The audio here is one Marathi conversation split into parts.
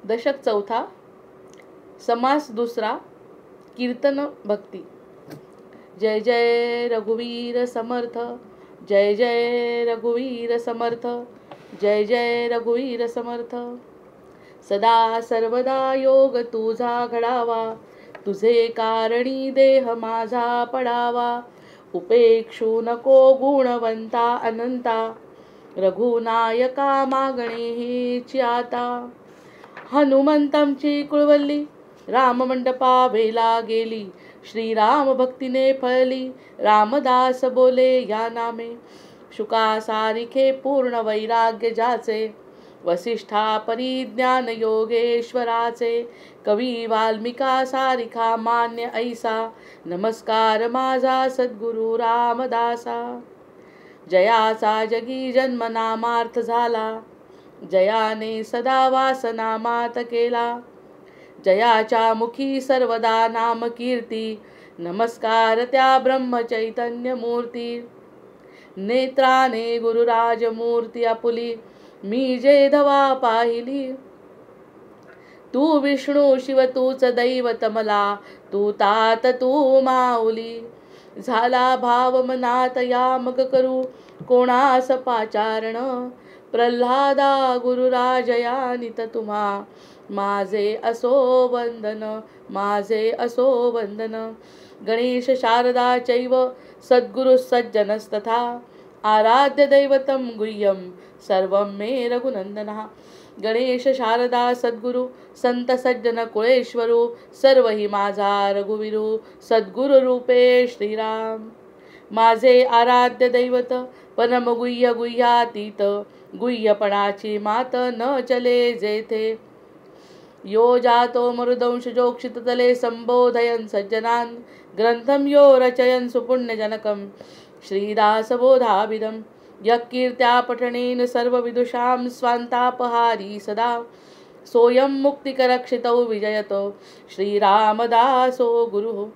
दशक चौथा, समास दुसरा, कीर्तन भक्ती। जय जय रघुवीर समर्थ, जय जय रघुवीर समर्थ, जय जय रघुवीर समर्थ। सदा सर्वदा योग तुझा घडावा, तुझे कारणी देह माझा पडावा। उपेक्षू नको गुणवंता अनंता, रघुनायका मागणे हेची आता। हनुमंतांची कुळवल्ली राममंडपा वेला गेली, श्रीराम भक्तीने फळली, रामदास बोले या नामे। शुका सारिखे पूर्ण वैराग्य ज्याचे, वसिष्ठा परिज्ञान योगेश्वराचे। कवी वाल्मिका सारिखा मान्य ऐसा, नमस्कार माझा सद्गुरु रामदासा। जयाचा जगी जन्म नामार्थ झाला, जयाने सदा वासना मात केला। जयाच्या मुखी सर्वदा नाम कीर्ती, नमस्कार त्या ब्रह्म चैतन्य मूर्ती। नेत्राने गुरुराज मूर्ती आपुली, मी जे धवा पाहिली। तू विष्णू शिव तूच दैवत मला, तू तात तू माऊली। झाला भाव मनात या मग करू, कोणास पाचारण। प्रल्हादा गुरुराजया नित तुम्हा, माझे असो वंदन, माझे असो वंदन। गणेश शारदा चैव सद्गुरु सज्जनस्तथा, आराध्य दैवतं गुह्यं सर्वं मे रघुनंदनः। गणेश शारदा सद्गुरु संत सज्जन कुळेश्वरू, सर्व ही माझा रघुवीरू, सद्गुरु रूपे श्रीराम। माझे आराध्य दैवत परम गुह्य गुह्यातीत, गुह्यपणाची मात न चले जेथे। यो जातो मरुदंश जोक्षित तले, संबोधयन सज्जनान ग्रंथम यो रचयन सुपुण्यजनकम। श्रीदास बोधाभिदम यकीर्त्या पठनेन सर्व विदुषां स्वांतापहारी सदा। सोयम मुक्तिकरक्षितौ विजयतो, श्रीरामदासो गुरुः।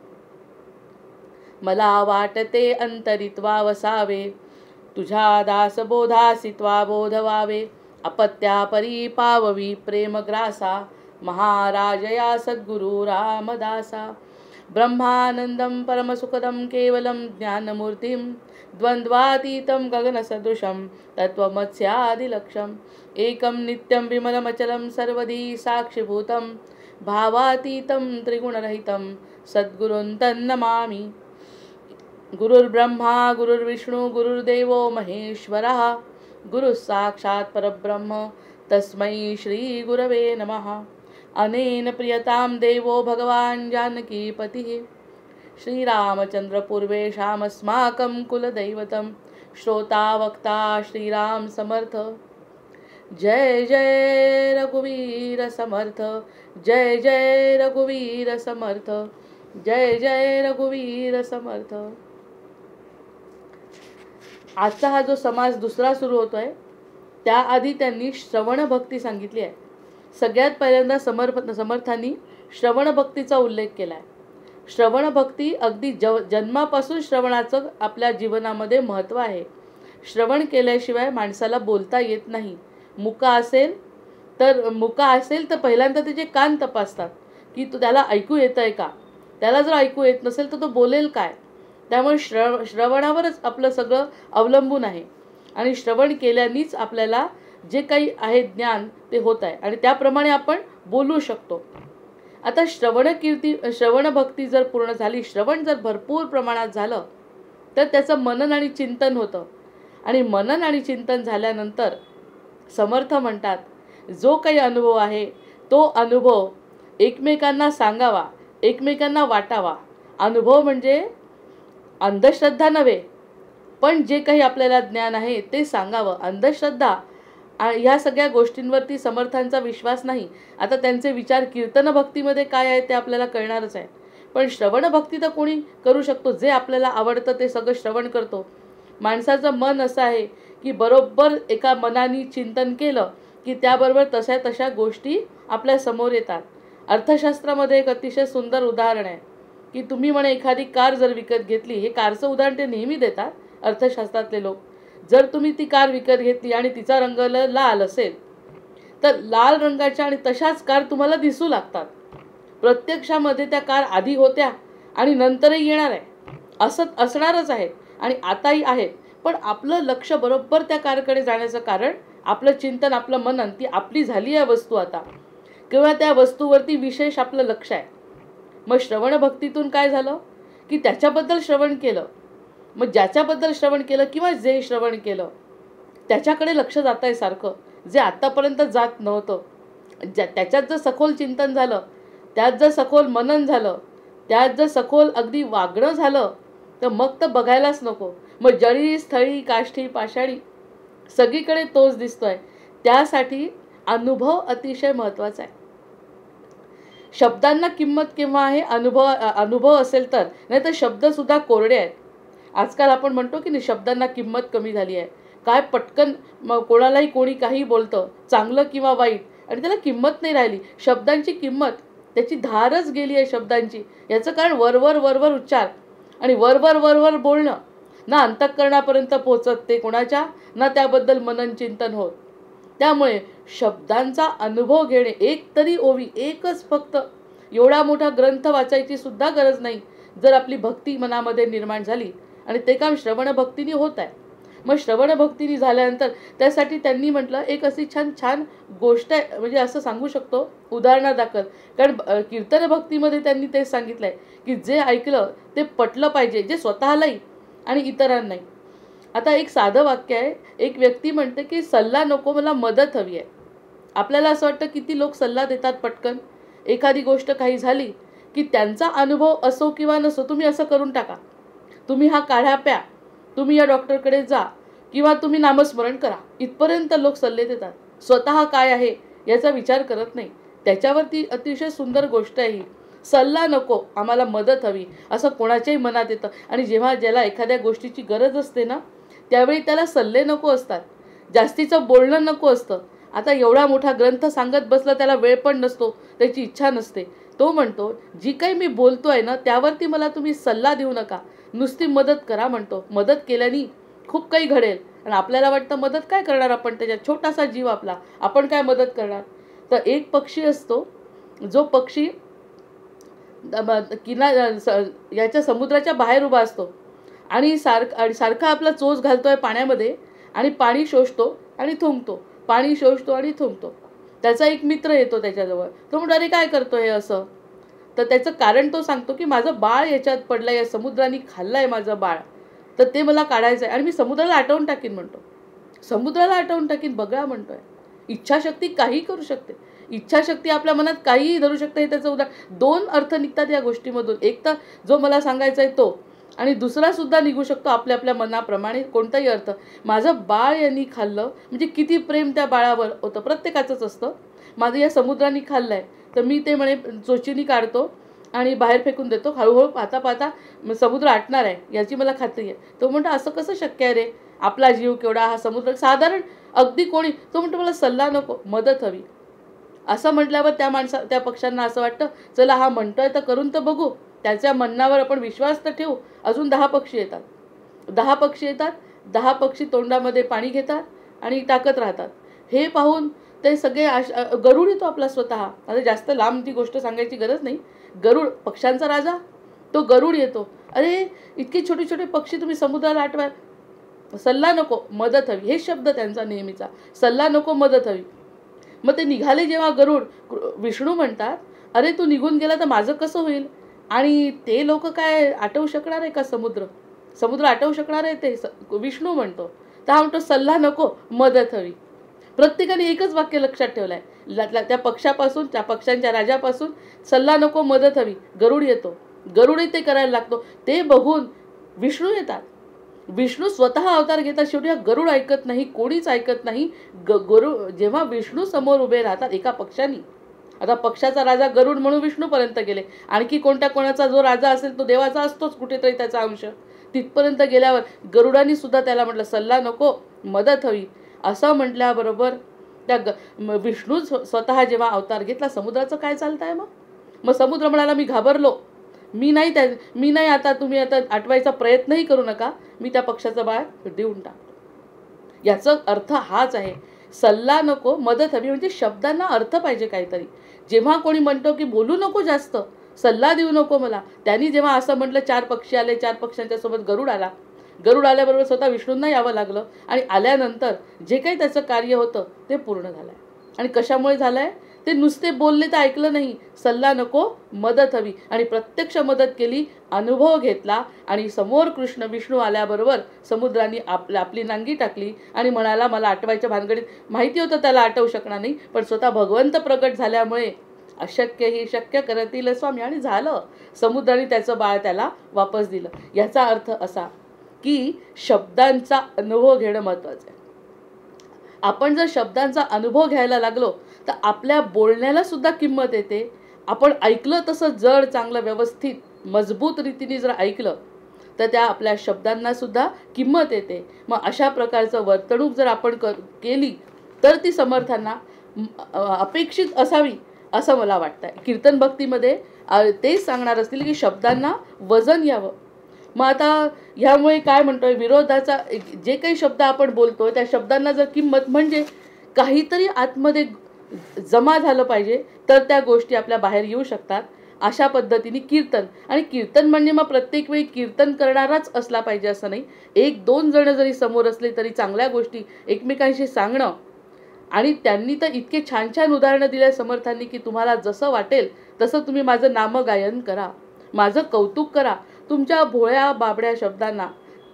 मला वाटते अंतरित्वा वसावे, तुझ्या दास बोधासित्वा बोध व्हावे। अपत्या परी पाववी प्रेमग्रासा, महाराजया सद्गुरु रामदासा। ब्रह्मानंदं परमसुखदं केवलं ज्ञानमूर्तिं, द्वंद्वातीतं गगनसदृशं तत्त्वमस्यादिलक्ष्यम्। एकं नित्यं विमलमचलं सर्वधी साक्षिभूतं, भावातीतं त्रिगुणरहितं सद्गुरुं तन्नमामि। गुरुर्ब्रह्मा गुरुर्विष्णु गुरुर्देवो महेश्वरः, गुरुः साक्षात् परब्रह्म तस्मै श्री गुरवे नमः। अनेन प्रियतां देवो भगवान् जानकीपतिः, श्रीरामचंद्र पूर्वेषामस्माकं कुलदैवतं, श्रोता वक्ता श्रीराम समर्थ। जय जय रघुवीर समर्थ, जय जय रघुवीर समर्थ, जय जय रघुवीर समर्थ। आजचा हा जो समास दुसरा सुरू होतोय, त्याआधी त्यांनी श्रवण भक्ती सांगितली आहे। सगळ्यात पहिल्यांदा समर्थांनी श्रवण भक्तीचा उल्लेख केला आहे। श्रवण भक्ती अगदी जन्मापासून श्रवणाचं आपल्या जीवनामध्ये महत्त्व आहे। श्रवण केल्याशिवाय माणसाला बोलता येत नाही। मुका असेल तर पहिल्यांदा त्याचे कान तपासतात की त्याला ऐकू येतंय का। त्याला जर ऐकू येत नसेल तर तो बोलेल काय। त्यामुळे श्रवणावरच आपलं सगळं अवलंबून आहे आणि श्रवण केल्यानेच आपल्याला जे काही आहे ज्ञान ते होत आहे आणि त्याप्रमाणे आपण बोलू शकतो। आता श्रवण भक्ती जर पूर्ण झाली, श्रवण जर भरपूर प्रमाणात झालं तर त्याचं मनन आणि चिंतन होतं आणि मनन आणि चिंतन झाल्यानंतर समर्थ म्हणतात, जो काही अनुभव आहे तो अनुभव एकमेकांना सांगावा, एकमेकांना वाटावा। अनुभव म्हणजे अंधश्रद्धा नव्हे, पण जे काही आपल्याला ज्ञान आहे ते सांगावं। अंधश्रद्धा ह्या सगळ्या गोष्टींवरती समर्थांचा विश्वास नाही। आता त्यांचे विचार कीर्तन भक्तीमध्ये काय आहे ते आपल्याला कळणारच आहे, पण श्रवण भक्ती तर कोणी करू शकतो। जे आपल्याला आवडतं ते सगळं श्रवण करतो। माणसाचं मन असं आहे की बरोबर एका मनाने चिंतन केलं की त्याबरोबर तशा तशा गोष्टी आपल्या समोर येतात। अर्थशास्त्रामध्ये एक अतिशय सुंदर उदाहरण आहे की तुम्ही म्हणे एखादी कार जर विकत घेतली, हे कारचं उदाहरण ते नेहमी देतात अर्थशास्त्रातले लोक। जर तुम्ही ती कार विकत घेतली आणि तिचा रंग लाल असेल तर लाल रंगाच्या आणि तशाच कार तुम्हाला दिसू लागतात. प्रत्यक्षामध्ये त्या कार आधी होत्या आणि नंतरही येणार आहे, असं असणारच आहेत आणि आताही आहेत. पण आपलं लक्ष बरोबर त्या कारकडे जाण्याचं कारण आपलं चिंतन, आपलं मनन, ती आपली झाली आहे वस्तू आता, किंवा त्या वस्तूवरती विशेष आपलं लक्ष आहे. मग श्रवण भक्तीतून काय झालं की त्याच्याबद्दल श्रवण केलं. मग ज्याच्याबद्दल श्रवण केलं किंवा जे श्रवण केलं त्याच्याकडे लक्ष जात आहे सारखं, जे आत्तापर्यंत जात नव्हतं. त्याच्यात जर सखोल चिंतन झालं, त्यात जर सखोल मनन झालं, त्यात जर सखोल अगदी वागणं झालं, तर मग तर बघायलाच नको. मग जळी स्थळी काष्ठी पाषाणी सगळीकडे तोच दिसतोय. त्यासाठी अनुभव अतिशय महत्त्वाचा आहे. शब्दांना किंमत केव्हा आहे? अनुभव असेल तर. नाही तर शब्दसुद्धा कोरडे आहेत. आजकाल आपण म्हणतो की नाही, शब्दांना किंमत कमी झाली आहे. काय पटकन कोणालाही कोणी काही बोलतं, चांगलं किंवा वाईट, आणि त्याला किंमत नाही राहिली. शब्दांची किंमत, त्याची धारच गेली आहे शब्दांची. याचं कारण वरवर वरवर उच्चार आणि वरवर वरवर बोलणं, ना अंतःकरणापर्यंत पोचत ते कोणाच्या, ना त्याबद्दल मनन चिंतन होत. त्यामुळे शब्दांचा अनुभव घेणे, एक तरी ओवी, एकच फक्त, एवढा मोठा ग्रंथ वाचायची सुद्धा गरज नाही जर आपली भक्ती मनामध्ये निर्माण झाली. आणि ते काम श्रवण भक्तीने होत आहे. मग श्रवण भक्तीने झाल्यानंतर त्यासाठी त्यांनी म्हटलं एक अशी छान छान गोष्ट आहे, म्हणजे असं सांगू शकतो उदाहरणादाखल. कारण कीर्तन भक्तीमध्ये त्यांनी ते सांगितलं आहे की जे ऐकलं ते पटलं पाहिजे, जे स्वतःलाही आणि इतरांनाही. आता एक साधं वाक्य आहे. एक व्यक्ती म्हणते की सल्ला नको, मला मदत हवी आहे. आपल्याला असं वाटतं किती लोक सल्ला देतात पटकन. एखादी गोष्ट काही झाली की त्यांचा अनुभव असो किंवा नसो, तुम्ही असं करून टाका, तुम्ही हा काढा प्या, तुम्ही या डॉक्टरकडे जा, किंवा तुम्ही नामस्मरण करा, इथपर्यंत लोक सल्ले देतात. स्वतः काय आहे याचा विचार करत नाही. त्याच्यावरती अतिशय सुंदर गोष्ट आहे ही. सल्ला नको, आम्हाला मदत हवी, असं कोणाच्याही मनात येतं. आणि जेव्हा ज्याला एखाद्या गोष्टीची गरज असते ना, त्यावेळी त्याला सल्ले नको असतात, जास्तीचं बोलणं नको असतं. आता एवढा मोठा ग्रंथ सांगत बसला, त्याला वेळ पण नसतो, त्याची इच्छा नसते. तो म्हणतो जी काही मी बोलतोय ना त्यावरती मला तुम्ही सल्ला देऊ नका, नुसती मदत करा म्हणतो. मदत केल्याने खूप काही घडेल. आणि आपल्याला वाटतं मदत काय करणार आपण, त्याच्यात छोटासा जीव आपला, आपण काय मदत करणार. तर एक पक्षी असतो, जो पक्षी याच्या समुद्राच्या बाहेर उभा असतो आणि सारखा आपला चोच घालतोय पाण्यामध्ये आणि पाणी शोषतो आणि थुंकतो, पाणी शोषतो आणि थुंकतो. त्याचा एक मित्र येतो त्याच्याजवळ. तो म्हणतो अरे काय करतोय हे असं. तर त्याचं कारण तो सांगतो की माझं बाळ याच्यात पडलं, या समुद्राने खाल्लं आहे माझं बाळ, तर ते मला काढायचं आहे आणि मी समुद्राला आटवून टाकीन म्हणतो. समुद्राला आटवून टाकीन बघा म्हणतोय. इच्छाशक्ती काही करू शकते. इच्छाशक्ती आपल्या मनात काहीही धरू शकते. हे त्याचं उदाहरण. दोन अर्थ निघतात या गोष्टीमधून. एक तर जो मला सांगायचा आहे तो, आणि दुसरा सुद्धा निघू शकतो आपल्या आपल्या मनाप्रमाणे कोणताही अर्थ. माझं बाळ यांनी खाल्लं म्हणजे किती प्रेम त्या बाळावर होतं, प्रत्येकाचंच असतं. माझं या समुद्राने खाल्लं आहे तर मी ते म्हणे चोचीनी काढतो आणि बाहेर फेकून देतो. हळूहळू पाहता पाहता समुद्र आटणार आहे याची मला खात्री आहे. तो म्हणतो असं कसं शक्य आहे रे, आपला जीव केवढा, हा समुद्र साधारण अगदी कोणी. तो म्हणतो मला सल्ला नको, मदत हवी. असं म्हटल्यावर त्या पक्ष्यांना असं वाटतं चला हा म्हणतोय तर करून तर बघू, त्याच्या म्हणण्यावर आपण विश्वास तर ठेवू. अजून 10 पक्षी येतात. 10 पक्षी येतात. 10 पक्षी तोंडामध्ये पाणी घेतात आणि टाकत राहतात. हे पाहून ते सगळे गरुड येतो आपला स्वतः. आता जास्त लांब ती गोष्ट सांगायची गरज नाही. गरुड, पक्ष्यांचा राजा, तो गरुड येतो. अरे इतके छोटे छोटे पक्षी तुम्ही समुद्राला आटवा, सल्ला नको मदत हवी. हे शब्द त्यांचा नेहमीचा, सल्ला नको मदत हवी. मग ते निघाले जेव्हा गरुड, विष्णू म्हणतात अरे तू निघून गेला तर माझं कसं होईल. आणि ते लोक काय आटवू शकणार आहे का समुद्र, समुद्र आटवू शकणार आहे ते. विष्णू म्हणतो. तर हा म्हणतो सल्ला नको मदत हवी. प्रत्येकाने एकच वाक्य लक्षात ठेवलं आहे. त्या पक्षापासून, त्या पक्ष्यांच्या राजापासून सल्ला नको मदत हवी. गरुड येतो, गरुडही ते करायला लागतो. ते बघून विष्णू येतात. विष्णू स्वतः अवतार घेतात. शेवटी हा गरुड ऐकत नाही, कोणीच ऐकत नाही. जेव्हा विष्णू समोर उभे राहतात एका पक्षाने, आता पक्षाचा राजा गरुड म्हणून विष्णूपर्यंत गेले. आणखी कोणाचा जो राजा असेल तो देवाचा असतोच कुठेतरी त्याचा अंश. तिथपर्यंत गेल्यावर गरुडांनी सुद्धा त्याला म्हटलं सल्ला नको मदत हवी. असं म्हटल्याबरोबर त्या विष्णू स्वतः जेव्हा अवतार घेतला, समुद्राचं काय चालतंय मग समुद्र म्हणाला मी घाबरलो, मी नाही आता, तुम्ही आता आटवायचा प्रयत्नही करू नका, मी त्या पक्षाचं बाळ देऊन टाकतो. याचा अर्थ हाच आहे सल्ला नको मदत हवी, म्हणजे शब्दांना अर्थ पाहिजे काहीतरी. जेव्हा कोणी म्हणतो की बोलू नको जास्त, सल्ला देऊ नको मला, त्यांनी जेव्हा असं म्हटलं 4 पक्षी आले, 4 पक्ष्यांच्या सोबत गरुड आला. गरुड आल्याबरोबर स्वतः विष्णूंना यावं लागलं आणि आल्यानंतर जे काही त्याचं कार्य होतं ते पूर्ण झालं आहे. आणि कशामुळे झालं आहे? ते नुसते बोलले तर ऐकलं नाही, सल्ला नको मदत हवी, आणि प्रत्यक्ष मदत केली, अनुभव घेतला, आणि समोर कृष्ण विष्णू आल्याबरोबर समुद्राने आपली नांगी टाकली आणि म्हणाला मला आठवायच्या भानगडीत. माहिती होतं त्याला आठवू शकणार नाही, पण स्वतः भगवंत प्रकट झाल्यामुळे अशक्य ही शक्य करतील स्वामी, आणि झालं. समुद्राने त्याचं बाळ त्याला वापस दिलं. याचा अर्थ असा की जर अनुभव घेणं महत्त्वाचं आहे. आपण जर शब्दांचा अनुभव घ्यायला लागलो तर आपल्या बोलण्याला सुद्धा किंमत येते. आपण ऐकलं तसं जड चांगलं व्यवस्थित मजबूत रीतीने जर ऐकलं तर त्या आपल्या शब्दांना सुद्धा किंमत येते. मग अशा प्रकारचं वर्तणूक जर आपण केली तर ती समर्थांना अपेक्षित असावी असं मला वाटतं. कीर्तन भक्तीमध्ये तेच सांगणार असतील की शब्दांना वजन यावं. मग आता ह्यामुळे काय म्हणतोय, विरोधाचा जे काही शब्द आपण बोलतो त्या शब्दांना जर किंमत, म्हणजे काहीतरी आतमध्ये जमा झालं पाहिजे तर त्या गोष्टी आपल्या बाहेर येऊ शकतात. अशा पद्धतीने कीर्तन, आणि कीर्तन म्हणजे मग प्रत्येक वेळी कीर्तन करणाराच असला पाहिजे असं नाही. 1-2 जण जरी समोर असले तरी चांगल्या गोष्टी एकमेकांशी सांगणं. आणि त्यांनी तर इतके छान छान उदाहरणं दिल्या समर्थांनी की तुम्हाला जसं वाटेल तसं तुम्ही माझं नामगायन करा, माझं कौतुक करा. तुमच्या भोळ्या बाबड्या शब्दांना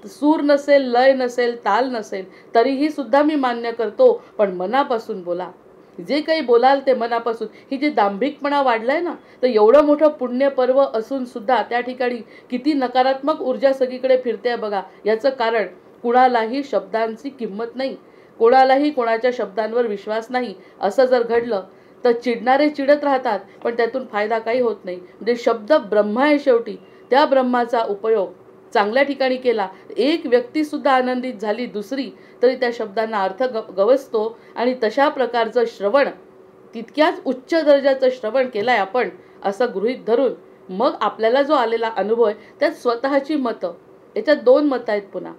सूर नसेल, लय नसेल, ताल नसेल तरीही सुद्धा मी मान्य करतो, पण मनापासून बोला. जे काही बोलाल ते मनापासून. ही जी दांभिकपणा वाढलाय ना, तर एवढं मोठं पुण्यपर्व असून सुद्धा त्या ठिकाणी किती नकारात्मक ऊर्जा सगळीकडे फिरते बघा. याचं कारण कुणालाही शब्दांची किंमत नाही, कोणालाही कोणाच्या शब्दांवर विश्वास नाही. असं जर घडलं तर चिडणारे चिडत राहतात, पण त्यातून फायदा काही होत नाही. म्हणजे शब्द ब्रह्म आहे शेवटी. त्या ब्रह्माचा उपयोग चांगल्या ठिकाणी केला, एक व्यक्तीसुद्धा आनंदित झाली दुसरी, तरी त्या शब्दांना अर्थ गवसतो. आणि तशा प्रकारचं श्रवण, तितक्याच उच्च दर्जाचं श्रवण केलंय आपण असं गृहीत धरून मग आपल्याला जो आलेला अनुभव आहे त्यात स्वतःची मतं, याच्यात 2 मतं आहेत. पुन्हा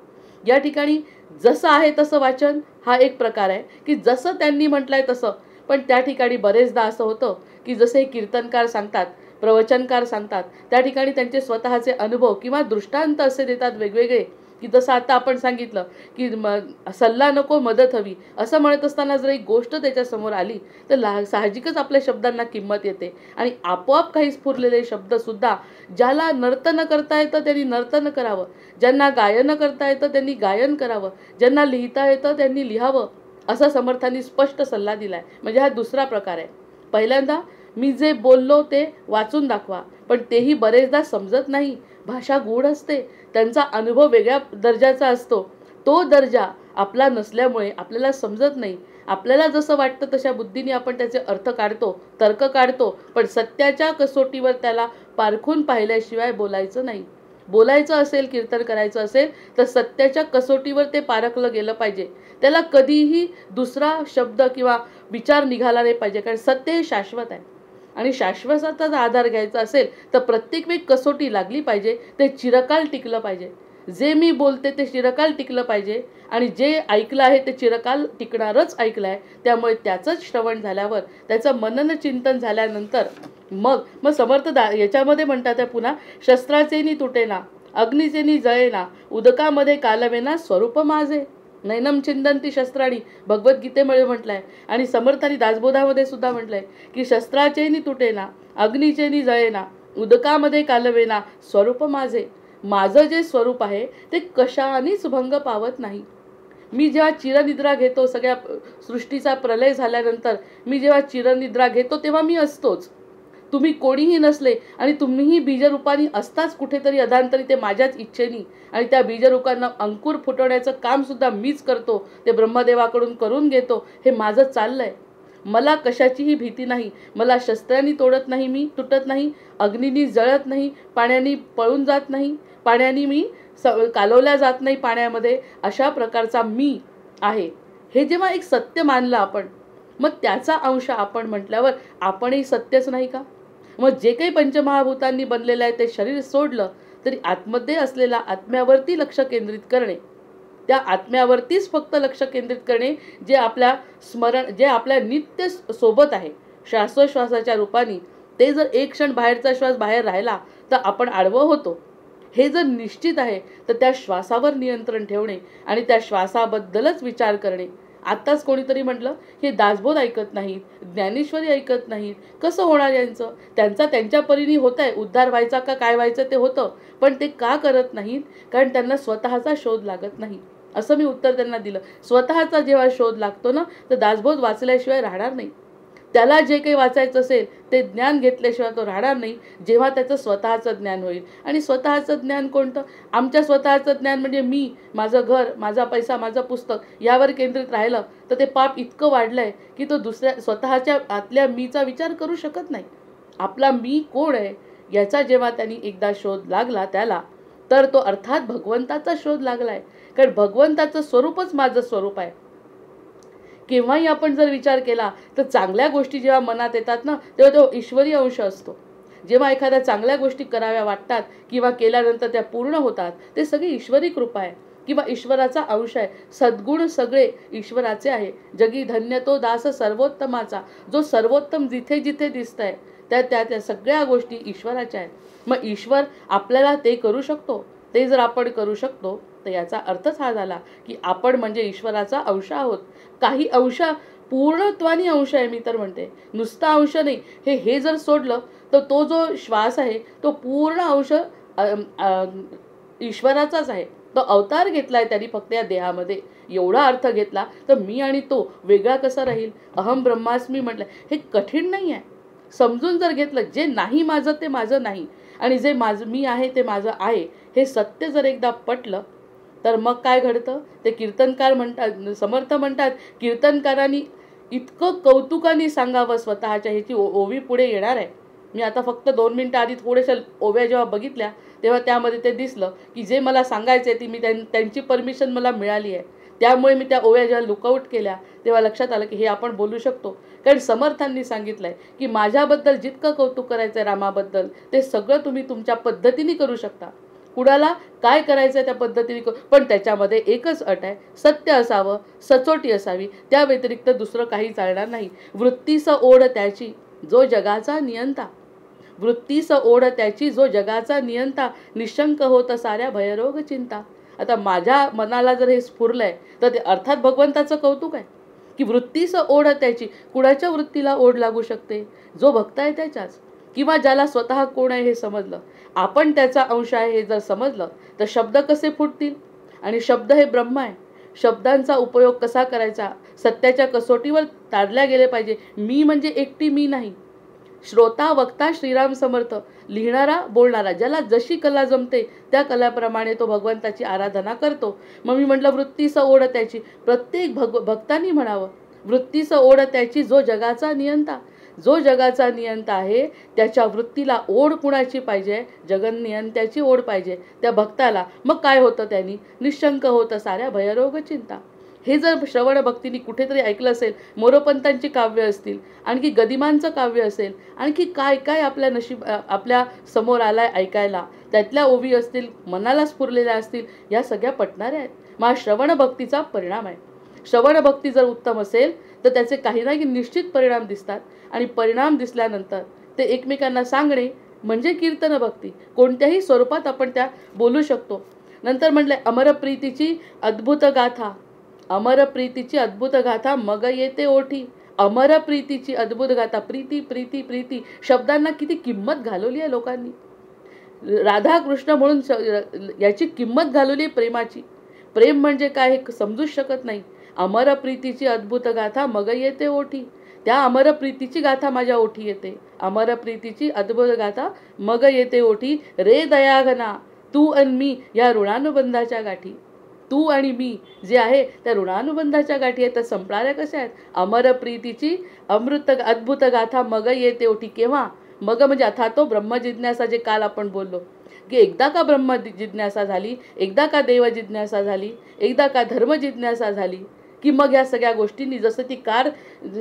या ठिकाणी जसं आहे तसं वाचन हा एक प्रकार आहे की जसं त्यांनी म्हटलंय तसं. पण त्या ठिकाणी बरेचदा असं होतं की जसे कीर्तनकार सांगतात, प्रवचनकार सांगतात, त्या ठिकाणी त्यांचे स्वतःचे अनुभव किंवा दृष्टांत असे देतात वेगवेगळे, की जसं आता आपण सांगितलं की सल्ला नको मदत हवी असं म्हणत असताना जर एक गोष्ट त्याच्यासमोर आली तर साहजिकच आपल्या शब्दांना किंमत येते. आणि आपोआप काही स्फुरलेले शब्दसुद्धा, ज्याला नर्तन करता येतं त्यांनी नर्तन करावं, ज्यांना गायन करता येतं त्यांनी गायन करावं, ज्यांना लिहिता येतं त्यांनी लिहावं, असा समर्थांनी स्पष्ट सल्ला दिला आहे. म्हणजे हा दुसरा प्रकार आहे. पहिल्यांदा मी जे बोललो ते वाचून दाखवा, पण तेही बरेचदा समजत नाही. भाषा गूढ असते, त्यांचा अनुभव वेगळ्या दर्जाचा असतो. तो दर्जा आपला नसल्यामुळे आपल्याला समजत नाही. आपल्याला जसं वाटतं तशा बुद्धीने आपण त्याचे अर्थ काढतो, तर्क काढतो, पण सत्याच्या कसोटीवर त्याला पारखून पाहिल्याशिवाय बोलायचं नाही. बोलायचं असेल, कीर्तन करायचं असेल तर सत्याच्या कसोटीवर ते पारखलं गेलं पाहिजे. त्याला कधीही दुसरा शब्द किंवा विचार निघाला नाही पाहिजे, कारण सत्य हे शाश्वत आहे. आणि शाश्वताचा आधार घ्यायचा असेल तर प्रत्येक वेळी कसोटी लागली पाहिजे, ते चिरकाल टिकलं पाहिजे. जे मी बोलते ते चिरकाल टिकलं पाहिजे, आणि जे ऐकलं आहे ते चिरकाल टिकणारच ऐकलं आहे. त्यामुळे त्याचंच श्रवण झाल्यावर, त्याचं मनन चिंतन झाल्यानंतर मग समर्थ याच्यामध्ये म्हणतात आहे पुन्हा, शस्त्राचेनी तुटेना, अग्नीचेनी जळेना, उदकामध्ये कालवेना स्वरूप माझे, नैनम चिंदंती शस्त्राणी भगवद्गीतेमध्ये म्हटलंय. आणि समर्थांनी दासबोधामध्ये सुद्धा म्हटलंय की शस्त्राचेनी तुटेना, अग्नीचेनी जळेना, उदकामध्ये कालवेना स्वरूप माझे. माझं जे स्वरूप आहे ते कशानेच भंग पावत नाही. मी जेव्हा चिरनिद्रा घेतो, सगळ्या सृष्टीचा प्रलय झाल्यानंतर मी जेव्हा चिरनिद्रा घेतो तेव्हा मी असतोच. तुम्ही कोणीही नसले आणि तुम्हीही बीजरूपाने असताच कुठेतरी अधांतरी, ते माझ्याच इच्छेनी. आणि त्या बीजरूपांना अंकुर फुटवण्याचं काम सुद्धा मीच करतो, ते ब्रह्मदेवाकडून करून घेतो. हे माझं चाललंय. मला कशाचीही भीती नाही. मला शस्त्रांनी तोडत नाही, मी तुटत नाही, अग्नीनी जळत नाही, पाण्याने पळून जात नाही, पाण्याने मी कालवल्या जात नाही पाण्यामध्ये. अशा प्रकारचा मी आहे. हे जेव्हा एक सत्य मानलं आपण, मग त्याचा अंश आपण म्हटल्यावर आपणही सत्यच नाही का? मग जे काही पंचमहाभूतांनी बनलेलं आहे ते शरीर सोडलं तरी आतमध्ये असलेला आत्म्यावरती लक्ष केंद्रित करणे, त्या आत्म्यावरतीच फक्त लक्ष केंद्रित करणे, जे आपल्या नित्य सोबत आहे श्वासोश्वासाच्या रूपाने. ते जर एक क्षण बाहेरचा श्वास बाहेर राहिला तर आपण आडवं होतो. हे जर निश्चित आहे तर त्या श्वासावर नियंत्रण ठेवणे आणि त्या श्वासाबद्दलच विचार करणे. आत्ताच कोणीतरी म्हटलं हे दासबोध ऐकत नाहीत, ज्ञानेश्वरी ऐकत नाहीत, कसं होणार यांचं? त्यांच्या परीने होत आहे, उद्धार व्हायचा का काय व्हायचं ते होतं, पण ते का करत नाहीत? कारण त्यांना स्वतःचा शोध लागत नाही. असं मी उत्तर त्यांना दिलं. स्वतःचा जेव्हा शोध लागतो ना तर दासबोध वाचल्याशिवाय राहणार नाही. त्याला जे काही वाचायचं असेल ते ज्ञान घेतल्याशिवाय तो राहणार नाही, जेव्हा त्याचं स्वतःचं ज्ञान होईल. आणि स्वतःचं ज्ञान कोणतं? आमच्या स्वतःचं ज्ञान म्हणजे मी, माझं घर, माझा पैसा, माझं पुस्तक यावर केंद्रित राहिलं तर ते पाप इतकं वाढलं आहे की तो स्वतःच्या आतल्या मीचा विचार करू शकत नाही. आपला मी कोण आहे याचा जेव्हा त्यांनी एकदा शोध लागला त्याला, तर तो अर्थात भगवंताचा शोध लागला आहे. कारण भगवंताचं स्वरूपच माझं स्वरूप आहे. केव्हाही आपण जर विचार केला तर चांगल्या गोष्टी जेव्हा मनात येतात ना तेव्हा तो ईश्वरी अंश असतो. जेव्हा एखाद्या चांगल्या गोष्टी कराव्या वाटतात किंवा केल्यानंतर त्या पूर्ण होतात, ते सगळी ईश्वरी कृपा आहे किंवा ईश्वराचा अंश आहे. सद्गुण सगळे ईश्वराचे आहे. जगी धन्य तो दास सर्वोत्तमाचा. जो सर्वोत्तम जिथे जिथे दिसत आहे त्या सगळ्या गोष्टी ईश्वराच्या आहेत. मग ईश्वर आपल्याला ते करू शकतो. ते जर आपण करू शकतो तर याचा अर्थच हा झाला की आपण म्हणजे ईश्वराचा अंश आहोत. काही अंश पूर्णत्वानी अंश आहे. मी तर म्हणते नुसता अंश नाही. हे जर सोडलं तर तो जो श्वास आहे तो पूर्ण अंश ईश्वराचाच आहे. तो अवतार घेतलाय त्यांनी फक्त या देहामध्ये. एवढा अर्थ घेतला तर मी आणि तो वेगळा कसा राहील? अहम ब्रह्मास्मी म्हटलं. हे कठीण नाही आहे. समजून जर घेतलं, जे नाही माझं ते माझं नाही आणि जे माझं मी आहे ते माझं आहे, हे सत्य जर एकदा पटलं तर मग काय घडतं? ते कीर्तनकार म्हणतात, समर्थ म्हणतात, कीर्तनकारांनी इतकं कौतुकाने सांगावं स्वतःच्या ह्याची ओवी पुढे येणार आहे. मी आता फक्त 2 मिनिटं आधी थोड्याशा ओव्या जेव्हा बघितल्या तेव्हा त्यामध्ये ते दिसलं की जे मला सांगायचं आहे ती मी त्यांची परमिशन मला मिळाली आहे. त्यामुळे मी त्या ओव्या जेव्हा लुकआउट केल्या तेव्हा लक्षात आलं की हे आपण बोलू शकतो. कारण समर्थांनी सांगितलं आहे की माझ्याबद्दल जितकं कौतुक करायचं आहे रामाबद्दल ते सगळं तुम्ही तुमच्या पद्धतीने करू शकता. कुणाला काय करायचं आहे त्या पद्धतीने पण त्याच्यामध्ये एकच अट आहे, सत्य असावं, सचोटी असावी, त्या व्यतिरिक्त दुसरं काही चालणार नाही. वृत्तीस ओढ त्याची जो जगाचा नियंता. वृत्तीस ओढ त्याची जो जगाचा नियंता. निशंक होत साऱ्या भयरोग चिंता. आता माझ्या मनाला जर हे स्फुरलंय तर ते अर्थात भगवंताचं कौतुक आहे की वृत्तीस ओढ त्याची. कुणाच्या वृत्तीला ओढ लागू शकते? जो भक्त आहे त्याच्याच, किंवा ज्याला स्वतः कोण आहे हे समजलं, आपण त्याचा अंश आहे हे जर समजलं तर शब्द कसे फुटतील? आणि शब्द हे ब्रह्म आहे. शब्दांचा उपयोग कसा करायचा? सत्याच्या कसोटीवर ताडल्या गेले पाहिजे. मी म्हणजे एकटी मी नाही. श्रोता वक्ता श्रीराम समर्थ, लिहिणारा बोलणारा, ज्याला जशी कला जमते त्या कलाप्रमाणे तो भगवंताची आराधना करतो. मग मी म्हटलं वृत्तीस ओढ त्याची. प्रत्येक भक्तांनी म्हणावं वृत्तीस ओढ त्याची जो जगाचा नियंता. जो जगाचा नियंता आहे त्याच्या वृत्तीला ओढ कुणाची पाहिजे? जगन्नियंत्याची ओढ पाहिजे त्या भक्ताला. मग काय होतं? त्यांनी निशंक होतं साऱ्या भयरोग चिंता. हे जर श्रवण भक्तीने कुठेतरी ऐकलं असेल, मोरोपंतांची काव्य असतील, आणखी गदिमांचं काव्य असेल, आणखी काय काय आपल्या समोर आलाय ऐकायला, त्यातल्या ओवी असतील, मनाला स्फुरलेल्या असतील, या सगळ्या पटणाऱ्या आहेत. मग श्रवण भक्तीचा परिणाम आहे. श्रवण भक्ती जर उत्तम असेल तर त्याचे काही ना काही निश्चित परिणाम दिसतात. आणि परिणाम दिसल्यानंतर ते एकमेकांना सांगणे म्हणजे कीर्तन भक्ती. कोणत्याही स्वरूपात आपण त्या बोलू शकतो. नंतर म्हटलंय अमरप्रीतीची अद्भुत गाथा. अमरप्रीतीची अद्भुत गाथा मग येते ओठी. अमरप्रीतीची अद्भुत गाथा. प्रीती प्रीती प्रीती शब्दांना किती किंमत घालवली आहे लोकांनी. राधाकृष्ण म्हणून याची किंमत घालवली प्रेमाची. प्रेम म्हणजे काय हे समजूच शकत नाही. अमरप्रीतीची अद्भुत गाथा मग येते ओठी. त्या अमरप्रीतीची गाथा माझ्या ओठी येते. अमरप्रीतीची अद्भुत गाथा मग येते ओठी. रे दयाघना तू आणि मी या ऋणानुबंधाच्या गाठी. तू आणि मी जे आहे त्या ऋणानुबंधाच्या गाठी आहेत. त्या संपणाऱ्या कशा आहेत? अमरप्रीतीची अद्भुत गाथा मग येते ओठी. केव्हा? मग म्हणजे अथातो ब्रह्मजिज्ञासा, जे काल आपण बोललो की एकदा का ब्रह्म जिज्ञासा झाली, एकदा का देव जिज्ञासा झाली, एकदा का धर्म जिज्ञासा झाली की मग ह्या सगळ्या गोष्टींनी, जसं ती कार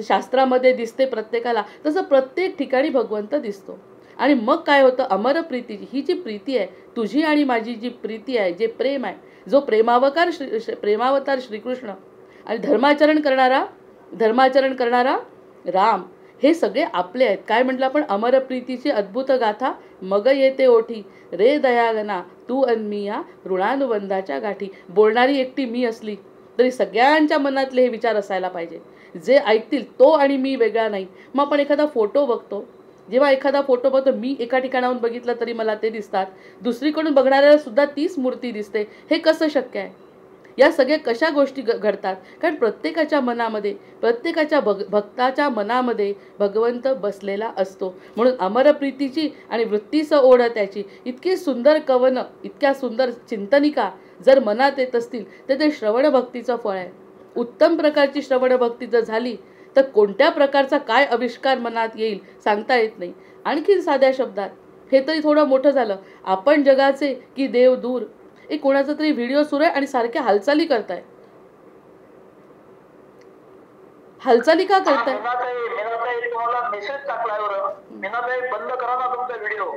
शास्त्रामध्ये दिसते प्रत्येकाला, तसं प्रत्येक ठिकाणी भगवंत दिसतो. आणि मग काय होतं? अमर प्रीतीची ही जी प्रीती आहे, तुझी आणि माझी जी प्रीती आहे, जे प्रेम आहे, जो प्रेमावतार श्रीकृष्ण आणि धर्माचरण करणारा राम, हे सगळे आपले आहेत. काय म्हटलं आपण? अमर प्रीतीची अद्भुत गाथा मग येते ओठी, रे दयागना तू अन्मिया ऋणानुबंधाच्या गाठी. बोलणारी एकटी मी असली तरी सगळ्यांच्या मनातले हे विचार असायला पाहिजे. जे ऐकतील तो आणि मी वेगळा नाही. मग आपण एखादा फोटो बघतो, जेव्हा एखादा फोटो बघतो, मी एका ठिकाणाहून बघितलं तरी मला ते दिसतात, दुसरीकडून बघणाऱ्याला सुद्धा तीच मूर्ती दिसते. हे कसं शक्य आहे? या सगळ्या कशा गोष्टी घडतात? कारण प्रत्येकाच्या मनामध्ये, प्रत्येकाच्या भक्ताच्या मनामध्ये भगवंत बसलेला असतो. म्हणून अमरप्रीतीची आणि वृत्तीचं ओढ त्याची, इतकी सुंदर कवनं, इतक्या सुंदर चिंतनिका जर मनात येत असतील तर ते श्रवण भक्तीचं फळ आहे. उत्तम प्रकारची श्रवण भक्ती जर झाली तर कोणत्या प्रकारचा काय आविष्कार मनात येईल सांगता येत नाही. आणखीन साध्या शब्दात, हे तरी थोडं मोठं झालं, आपण जगाचे की देव दूर. एक कोणाचा तरी व्हिडिओ सुरू आहे आणि सारख्या हालचाली करताय. हालचाली का करताय? मेसेज टाकलाय बरं, मीनाताई बंद करा ना तुमचा व्हिडिओ.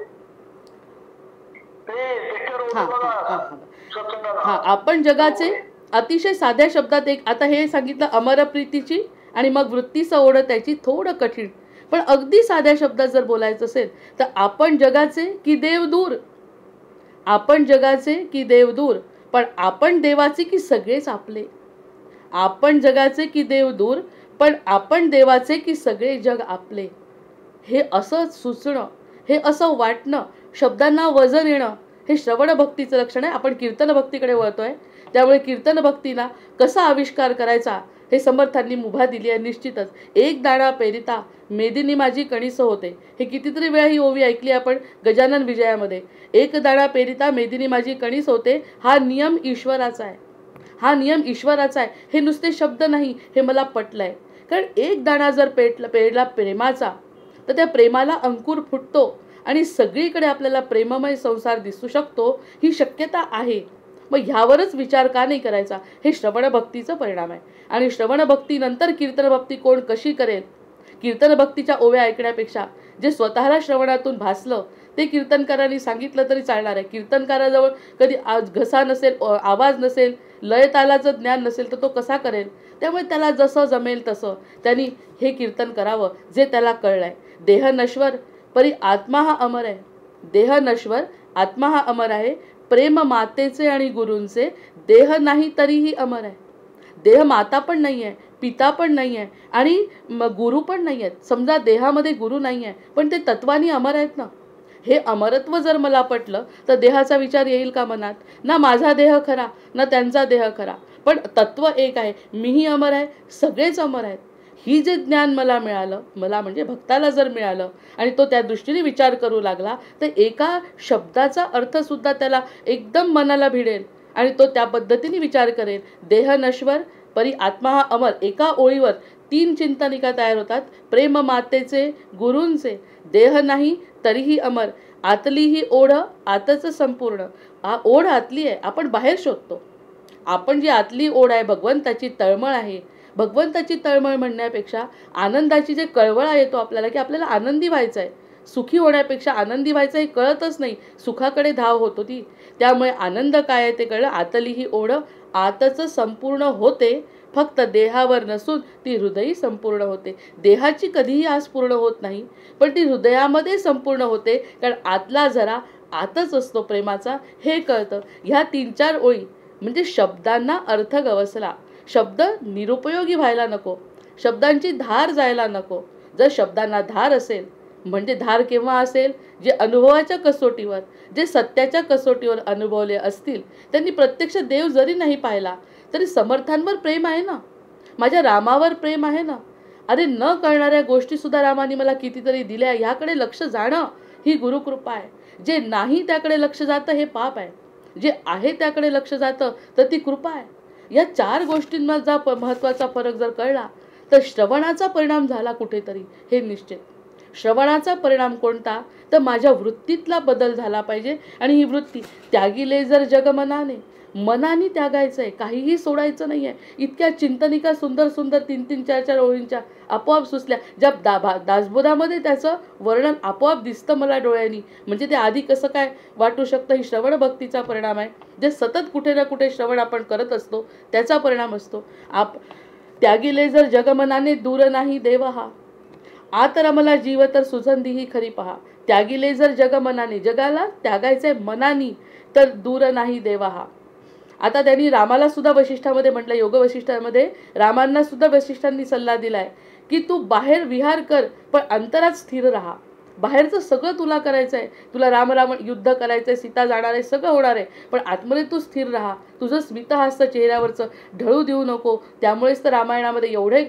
आपण जगाचे, अतिशय साध्या शब्दात एक, आता हे सांगितलं अमरप्रीतीची आणि मग वृत्तीचं ओढ त्याची, थोडं कठीण, पण अगदी साध्या शब्दात जर बोलायचं असेल तर आपण जगाचे की देव दूर. आपण जगाचे की देव दूर, पण आपण देवाचे की सगळेच आपले. आपण जगाचे की देव दूर, पण आपण देवाचे की सगळे जग आपले. हे असं सुचणं, हे असं वाटणं, शब्दांना वजन येणं, हे श्रवण भक्तीचं लक्षण आहे. आपण कीर्तन भक्तीकडे वळतोय, त्यामुळे कीर्तन भक्तीला कसा आविष्कार करायचा हे समर्थांनी मुभा दिली आहे. निश्चितच, एक दाणा पेरिता मेदिनी माझी कणीस होते. हे कितीतरी वेळा ही ओवी ऐकली आपण गजानन विजयामध्ये. एक दाणा पेरिता मेदिनी माझी कणीस होते, हा नियम ईश्वराचा आहे. हा नियम ईश्वराचा आहे. हे नुसते शब्द नाही, हे मला पटलंय. कारण एक दाणा जर पेरला प्रेमाचा तर त्या प्रेमाला अंकुर फुटतो आणि सगळीकडे आपल्याला प्रेममय संसार दिसू शकतो. ही शक्यता आहे. मग ह्यावरच विचार का नाही करायचा? हे श्रवण भक्तीचं परिणाम आहे. आणि श्रवण भक्तीनंतर कीर्तन भक्ती कोण कशी करेल? कीर्तन भक्तीच्या ओव्या ऐकण्यापेक्षा जे स्वतःला श्रवणातून भासलं ते कीर्तनकारांनी सांगितलं तरी चालणार आहे. कीर्तनकाराजवळ कधी घसा नसेल, आवाज नसेल, लय तालाचं ज्ञान नसेल तर तो कसा करेल? त्यामुळे त्याला जसं जमेल तसं त्यांनी हे कीर्तन करावं जे त्याला कळलंय. देह नश्वर परी आत्मा हा अमर आहे. देह नश्वर, आत्मा हा अमर आहे. प्रेम मातेचे आणि गुरूंचे, देह नाही तरीही अमर आहे. देह माता पण नाही आहे, पिता पण नाही आहे आणि गुरु पण नाही आहेत. समजा देहामध्ये गुरु नाही आहे, पण ते तत्वानी अमर आहेत ना. हे अमरत्व जर मला पटलं तर देहाचा विचार येईल का मनात? ना माझा देह खरा ना त्यांचा देह खरा, पण तत्व एक आहे. मीही अमर आहे, सगळेच अमर आहेत. ही जे ज्ञान मला मिळालं, मला म्हणजे भक्ताला जर मिळालं आणि तो त्या दृष्टीने विचार करू लागला तर एका शब्दाचा अर्थसुद्धा त्याला एकदम मनाला भिडेल आणि तो त्या पद्धतीने विचार करेल. देह नश्वर परी आत्मा हा अमर, एका ओळीवर 3 चिंतनिका तयार होतात. प्रेम मातेचे, गुरूंचे, देह नाही तरीही अमर, आतली ही ओढ आतच संपूर्ण. ओढ आतली आहे, आपण बाहेर शोधतो. आपण जी आतली ओढ आहे, भगवंताची तळमळ आहे. भगवंताची तळमळ म्हणण्यापेक्षा आनंदाची जे कळवळा येतो आपल्याला की आपल्याला आनंदी व्हायचं आहे. सुखी होण्यापेक्षा आनंदी व्हायचं हे कळतच नाही, सुखाकडे धाव होतो ती. त्यामुळे आनंद काय आहे ते कळलं. आतली ही ओढ आतच संपूर्ण होते, फक्त देहावर नसून ती हृदयी संपूर्ण होते. देहाची कधीही आस पूर्ण होत नाही, पण ती हृदयामध्ये संपूर्ण होते. कारण आतला जरा आतच असतो प्रेमाचा, हे कळतं. ह्या 3-4 ओळी म्हणजे शब्दांना अर्थ गवसला. शब्द निरुपयोगी व्हायला नको, शब्दांची धार जायला नको. जर शब्दांना धार असेल, म्हणजे धार केव्हा असेल? जे अनुभवाच्या कसोटीवर, जे सत्याच्या कसोटीवर अनुभवले असतील त्यांनी प्रत्यक्ष देव जरी नाही पाहिला तरी समर्थांवर प्रेम आहे ना, माझ्या रामावर प्रेम आहे ना. अरे न कळणाऱ्या गोष्टीसुद्धा रामाने मला कितीतरी दिल्या, ह्याकडे लक्ष जाणं ही गुरुकृपा आहे. जे नाही त्याकडे लक्ष जातं हे पाप आहे, जे आहे त्याकडे लक्ष जातं तर ती कृपा आहे. या 4 गोष्टींचा महत्त्वाचा फरक जर कळला तर श्रवणाचा परिणाम झाला कुठेतरी, हे निश्चित. श्रवणाचा परिणाम कोणता? तर माझ्या वृत्तीतला बदल झाला पाहिजे. आणि ही वृत्ती त्यागिले जर जगमनाने, मनाने त्यागायचं आहे, काहीही सोडायचं नाही आहे. इतक्या चिंतनिका सुंदर सुंदर 3-3, 4-4 ओळींच्या आपोआप सुचल्या. ज्या दासबोधामध्ये त्याचं वर्णन आपोआप दिसतं मला डोळ्यांनी. म्हणजे ते आधी कसं काय वाटू शकतं, ही श्रवण भक्तीचा परिणाम आहे. जे सतत कुठे ना कुठे श्रवण आपण करत असतो त्याचा परिणाम असतो. त्यागिले जर जगमनाने दूर नाही देव हा, आत रमला जीव तर सुगंधी ही खरी पहा. त्यागिले जर जगमनाने, जगाला त्यागायचंय मनानी, तर दूर नाही देवा हा. आता त्यांनी रामाला सुद्धा वशिष्ठामध्ये म्हटलं, योग वशिष्ठामध्ये रामांना सुद्धा वशिष्ठांनी सल्ला दिलाय की तू बाहेर विहार कर पण अंतरात स्थिर राहा. बाहेरचं सगळं तुला करायचं आहे, तुला राम युद्ध करायचं आहे, सीता जाणार आहे, सगळं होणार आहे, पण आतमध्ये तू स्थिर राहा. तुझं स्मितहास्य चेहऱ्यावरचं ढळू देऊ नको. त्यामुळेच तर रामायणामध्ये एवढे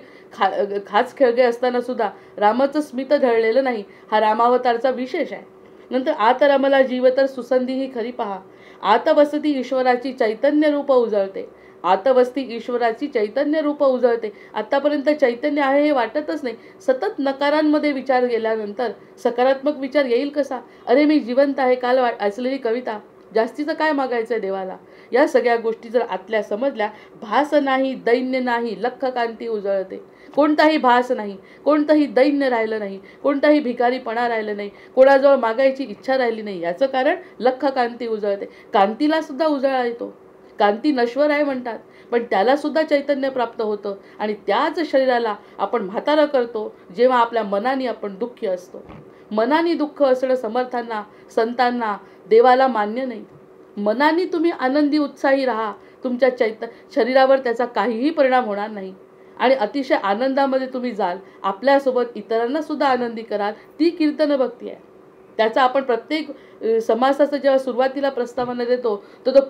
खास खेळगे असताना सुद्धा रामाचं स्मित ढळलेलं नाही. हा रामावतारचा विशेष आहे. नंतर आत रमला जीव तर सुसंधी ही खरी पहा. आतवसती ईश्वराची चैतन्य रूप उजळते. आतवस्ती ईश्वराची चैतन्य रूप उजळते. आतापर्यंत चैतन्य आहे हे वाटतच नाही. सतत नकारांमध्ये विचार गेल्यानंतर सकारात्मक विचार येईल कसा? अरे मी जिवंत आहे, काल ऐकलेली कविता, जास्तीचं काय मागायचं आहे देवाला? या सगळ्या गोष्टी जर आतल्या समजल्या, भास नाही दैन्य नाही लख कांती उजळते. कोणताही भास नाही, कोणतंही दैन्य राहिलं नाही, कोणताही भिकारीपणा राहिलं नाही, कोणाजवळ मागायची इच्छा राहिली नाही. याचं कारण लख कांती उजळते. कांतीला सुद्धा उजळा येतो. कांती नश्वर आहे म्हणतात, पण त्याला सुद्धा चैतन्य प्राप्त होतं. आणि त्याच शरीराला आपण म्हातारं करतो जेव्हा आपल्या मनाने आपण दुःखी असतो. मनाने दुःख असणं समर्थांना, संतांना, देवाला मान्य नाही. मनाने तुम्ही आनंदी उत्साही राहा, तुमच्या शरीरावर त्याचा काहीही परिणाम होणार नाही आणि अतिशय आनंदामध्ये तुम्ही जाल. आपल्यासोबत इतरांना सुद्धा आनंदी कराल. ती कीर्तन भक्ती आहे. त्याचा आपण प्रत्येक समासाचं जेव्हा सुरुवातीला प्रस्तावना देतो तर तो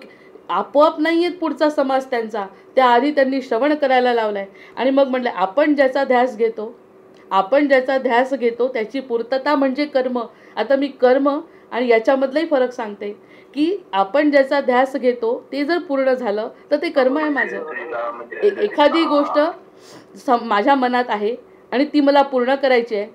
आपोआप नाही आहेत पुढचा समास त्यांचा, त्याआधी त्यांनी श्रवण करायला लावलाय. आणि मग म्हटलं आपण ज्याचा ध्यास घेतो त्याची पूर्तता म्हणजे कर्म. आता मी कर्म आणि याच्यामधलाही फरक सांगते की आपण ज्याचा ध्यास घेतो ते जर पूर्ण झालं तर ते कर्म आहे माझं. एखादी गोष्ट माझ्या मनात आहे आणि ती मला पूर्ण करायची आहे.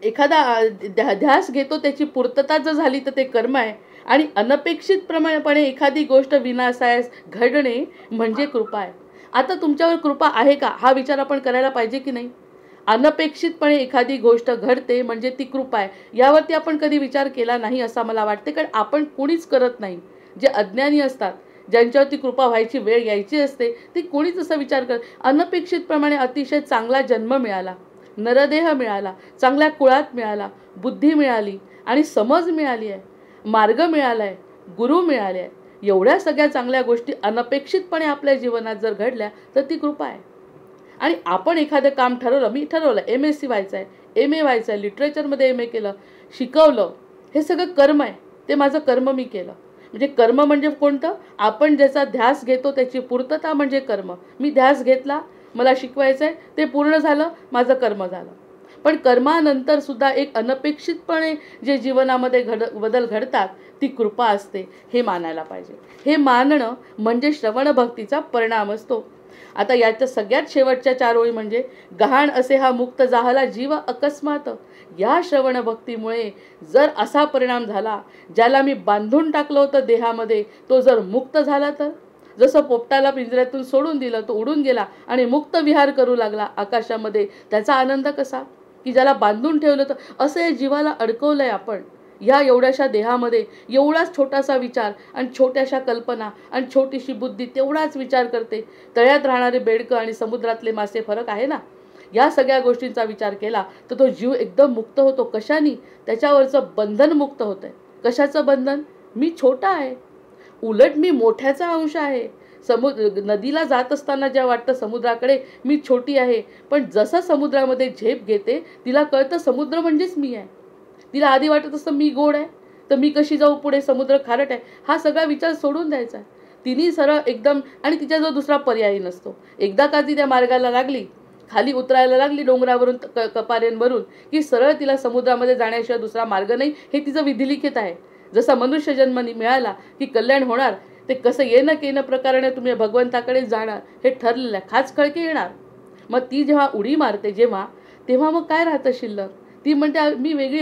एखादा ध्यास घेतो त्याची पूर्तता जर झाली तर ते कर्म आहे. आणि अनपेक्षितपणे एखादी गोष्ट विनाशास घडणे म्हणजे कृपा आहे. आता तुमच्यावर कृपा आहे का हा विचार आपण करायला पाहिजे की नाही? अनपेक्षितपणे एखादी गोष्ट घडते म्हणजे ती कृपा आहे. यावरती आपण कधी विचार केला नाही असं मला वाटते, कारण आपण कोणीच करत नाही. जे अज्ञानी असतात, ज्यांच्यावरती कृपा व्हायची वेळ यायची असते, ती कोणीच असा विचार करत. अनपेक्षितप्रमाणे अतिशय चांगला जन्म मिळाला, नरदेह मिळाला, चांगल्या कुळात मिळाला, बुद्धी मिळाली आणि समज मिळाली आहे, मार्ग मिळाला आहे, गुरु मिळाले आहे. एवढ्या सगळ्या चांगल्या गोष्टी अनपेक्षितपणे आपल्या जीवनात जर घडल्या तर ती कृपा आहे. आणि आपण एखादं काम ठरवलं, मी ठरवलं MSc व्हायचं आहे, MA व्हायचं आहे, लिटरेचरमध्ये MA केलं, शिकवलं, हे सगळं कर्म आहे. ते माझं कर्म मी केलं. म्हणजे कर्म म्हणजे कोणतं? आपण ज्याचा ध्यास घेतो त्याची पूर्तता म्हणजे कर्म. मी ध्यास घेतला, मला शिकवायचं आहे, ते पूर्ण झालं, माझं कर्म झालं. पण कर्मानंतर सुद्धा एक अनपेक्षितपणे जे जीवनामध्ये बदल घडतात ती कृपा असते, हे मानायला पाहिजे. हे मानणं म्हणजे श्रवण भक्तीचा परिणाम असतो. आता याच्या सगळ्यात शेवटच्या 4 ओळी म्हणजे गहाण असे हा मुक्त जाहला जीव अकस्मात. या श्रवण भक्तीमुळे जर असा परिणाम झाला, ज्याला मी बांधून टाकलं होतं देहामध्ये, तो जर मुक्त झाला तर, जसं पोपटाला पिंजऱ्यातून सोडून दिलं, तो उडून गेला आणि मुक्त विहार करू लागला आकाशामध्ये, त्याचा आनंद कसा? की ज्याला बांधून ठेवलं तर असं या जीवाला अडकवलंय आपण. या एवढ्याशा देहामध्ये एवढाच छोटासा विचार आणि छोट्याशा कल्पना आणि छोटीशी बुद्धी तेवढाच विचार करते. तळ्यात राहणारे बेडकं आणि समुद्रातले मासे फरक आहे ना? या सगळ्या गोष्टींचा विचार केला तर तो जीव एकदम मुक्त होतो. कशाने? त्याच्यावरचं बंधन मुक्त होतंय. कशाचं बंधन? मी छोटा आहे, उलट मी मोठ्याचा अंश आहे. नदीला जात असताना जेव्हा वाटतं समुद्राकडे मी छोटी आहे, पण जसं समुद्रामध्ये झेप घेते तिला कळतं समुद्र म्हणजेच मी आहे. तिला आधी वाटत असतं मी गोड आहे तर मी कशी जाऊ पुढे, समुद्र खारट आहे. हा सगळा विचार सोडून द्यायचा आहे. तिने सरळ एकदम, आणि तिच्याजवळ दुसरा पर्याय नसतो. एकदा का ती त्या मार्गाला लागली, खाली उतरायला लागली डोंगरावरून कपाऱ्यांवरून, की सरळ तिला समुद्रामध्ये जाण्याशिवाय दुसरा मार्ग नाही. हे तिचं विधिलिखित आहे. जसा मनुष्य जन्म मिळाला की कल्याण होणार, ते कसं येणं केनं प्रकाराने तुम्ही भगवंताकडे जाणार हे ठरलेलं आहे. खाच खळके येणार. मग ती जेव्हा उडी मारते तेव्हा मग काय राहतं शिल्लक? ती म्हणते मी वेगळी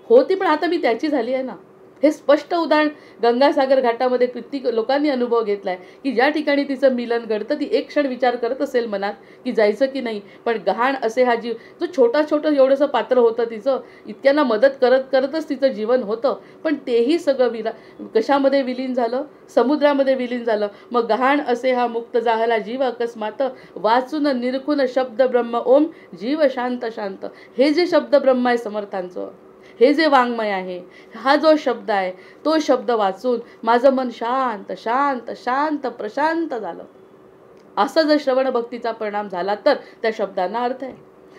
होती, पण आता मी त्याची झाली आहे ना. हे स्पष्ट उदाहरण गंगासागर घाटामध्ये किती लोकांनी अनुभव घेतलाय की ज्या ठिकाणी तिचं मिलन घडतं ती एक क्षण विचार करत असेल मनात की जायचं की नाही, पण गहाण असे हा जीव जो छोटा एवढंसं पात्र होतं तिचं, इतक्यांना मदत करतच तिचं जीवन होतं, पण तेही सगळं कशामध्ये विलीन झालं, समुद्रामध्ये विलीन झालं. मग गहाण असे हा मुक्त जाहला जीव अकस्मात, वाचून निरखून शब्द ब्रह्म ओम जीव शांत शांत. हे जे शब्द ब्रह्म आहे समर्थांचं, हे जे वाङ्मय आहे, हा जो शब्द आहे, तो शब्द वाचून माझं मन शांत शांत शांत प्रशांत झालं. असा जर श्रवण भक्तीचा परिणाम झाला तर त्या शब्दांना अर्थ आहे,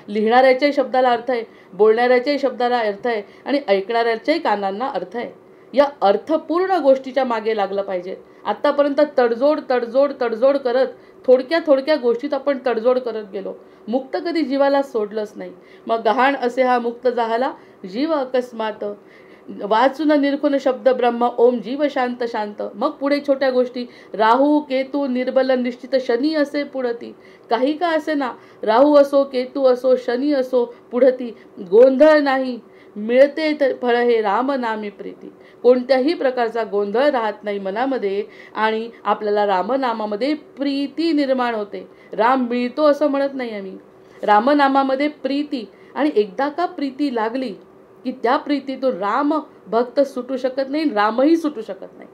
लिहिणाऱ्याच्याही शब्दाला अर्थ आहे, बोलणाऱ्याच्याही शब्दाला अर्थ आहे आणि ऐकणाऱ्याच्याही कानांना अर्थ आहे. या अर्थपूर्ण गोष्टीच्या मागे लागलं पाहिजे. आत्तापर्यंत तडजोड करत थोडक्या गोष्टीत आपण तडजोड करत गेलो, मुक्त कधी जीवाला सोडलंच नाही. मग गहाण असे हा मुक्त जाहला जीव अकस्मात, वाचून निरखून शब्द ब्रह्म ओम जीव शांत शांत. मग पुढे छोट्या गोष्टी, राहू केतू निर्बल निश्चित शनी असे पुढती. काही का असे ना, राहू असो केतू असो शनी असो पुढती, गोंधळ नाही मिळते फळ हे राम नामी प्रीती. कोणत्याही प्रकारचा गोंधळ राहत नाही मनामध्ये आणि आपल्याला रामनामामध्ये प्रीती निर्माण होते. राम मिळतो असं म्हणत नाही आम्ही, रामनामामध्ये प्रीती. आणि एकदा का प्रीती लागली की त्या प्रीतीतून राम भक्त सुटू शकत नाही, रामही सुटू शकत नाही.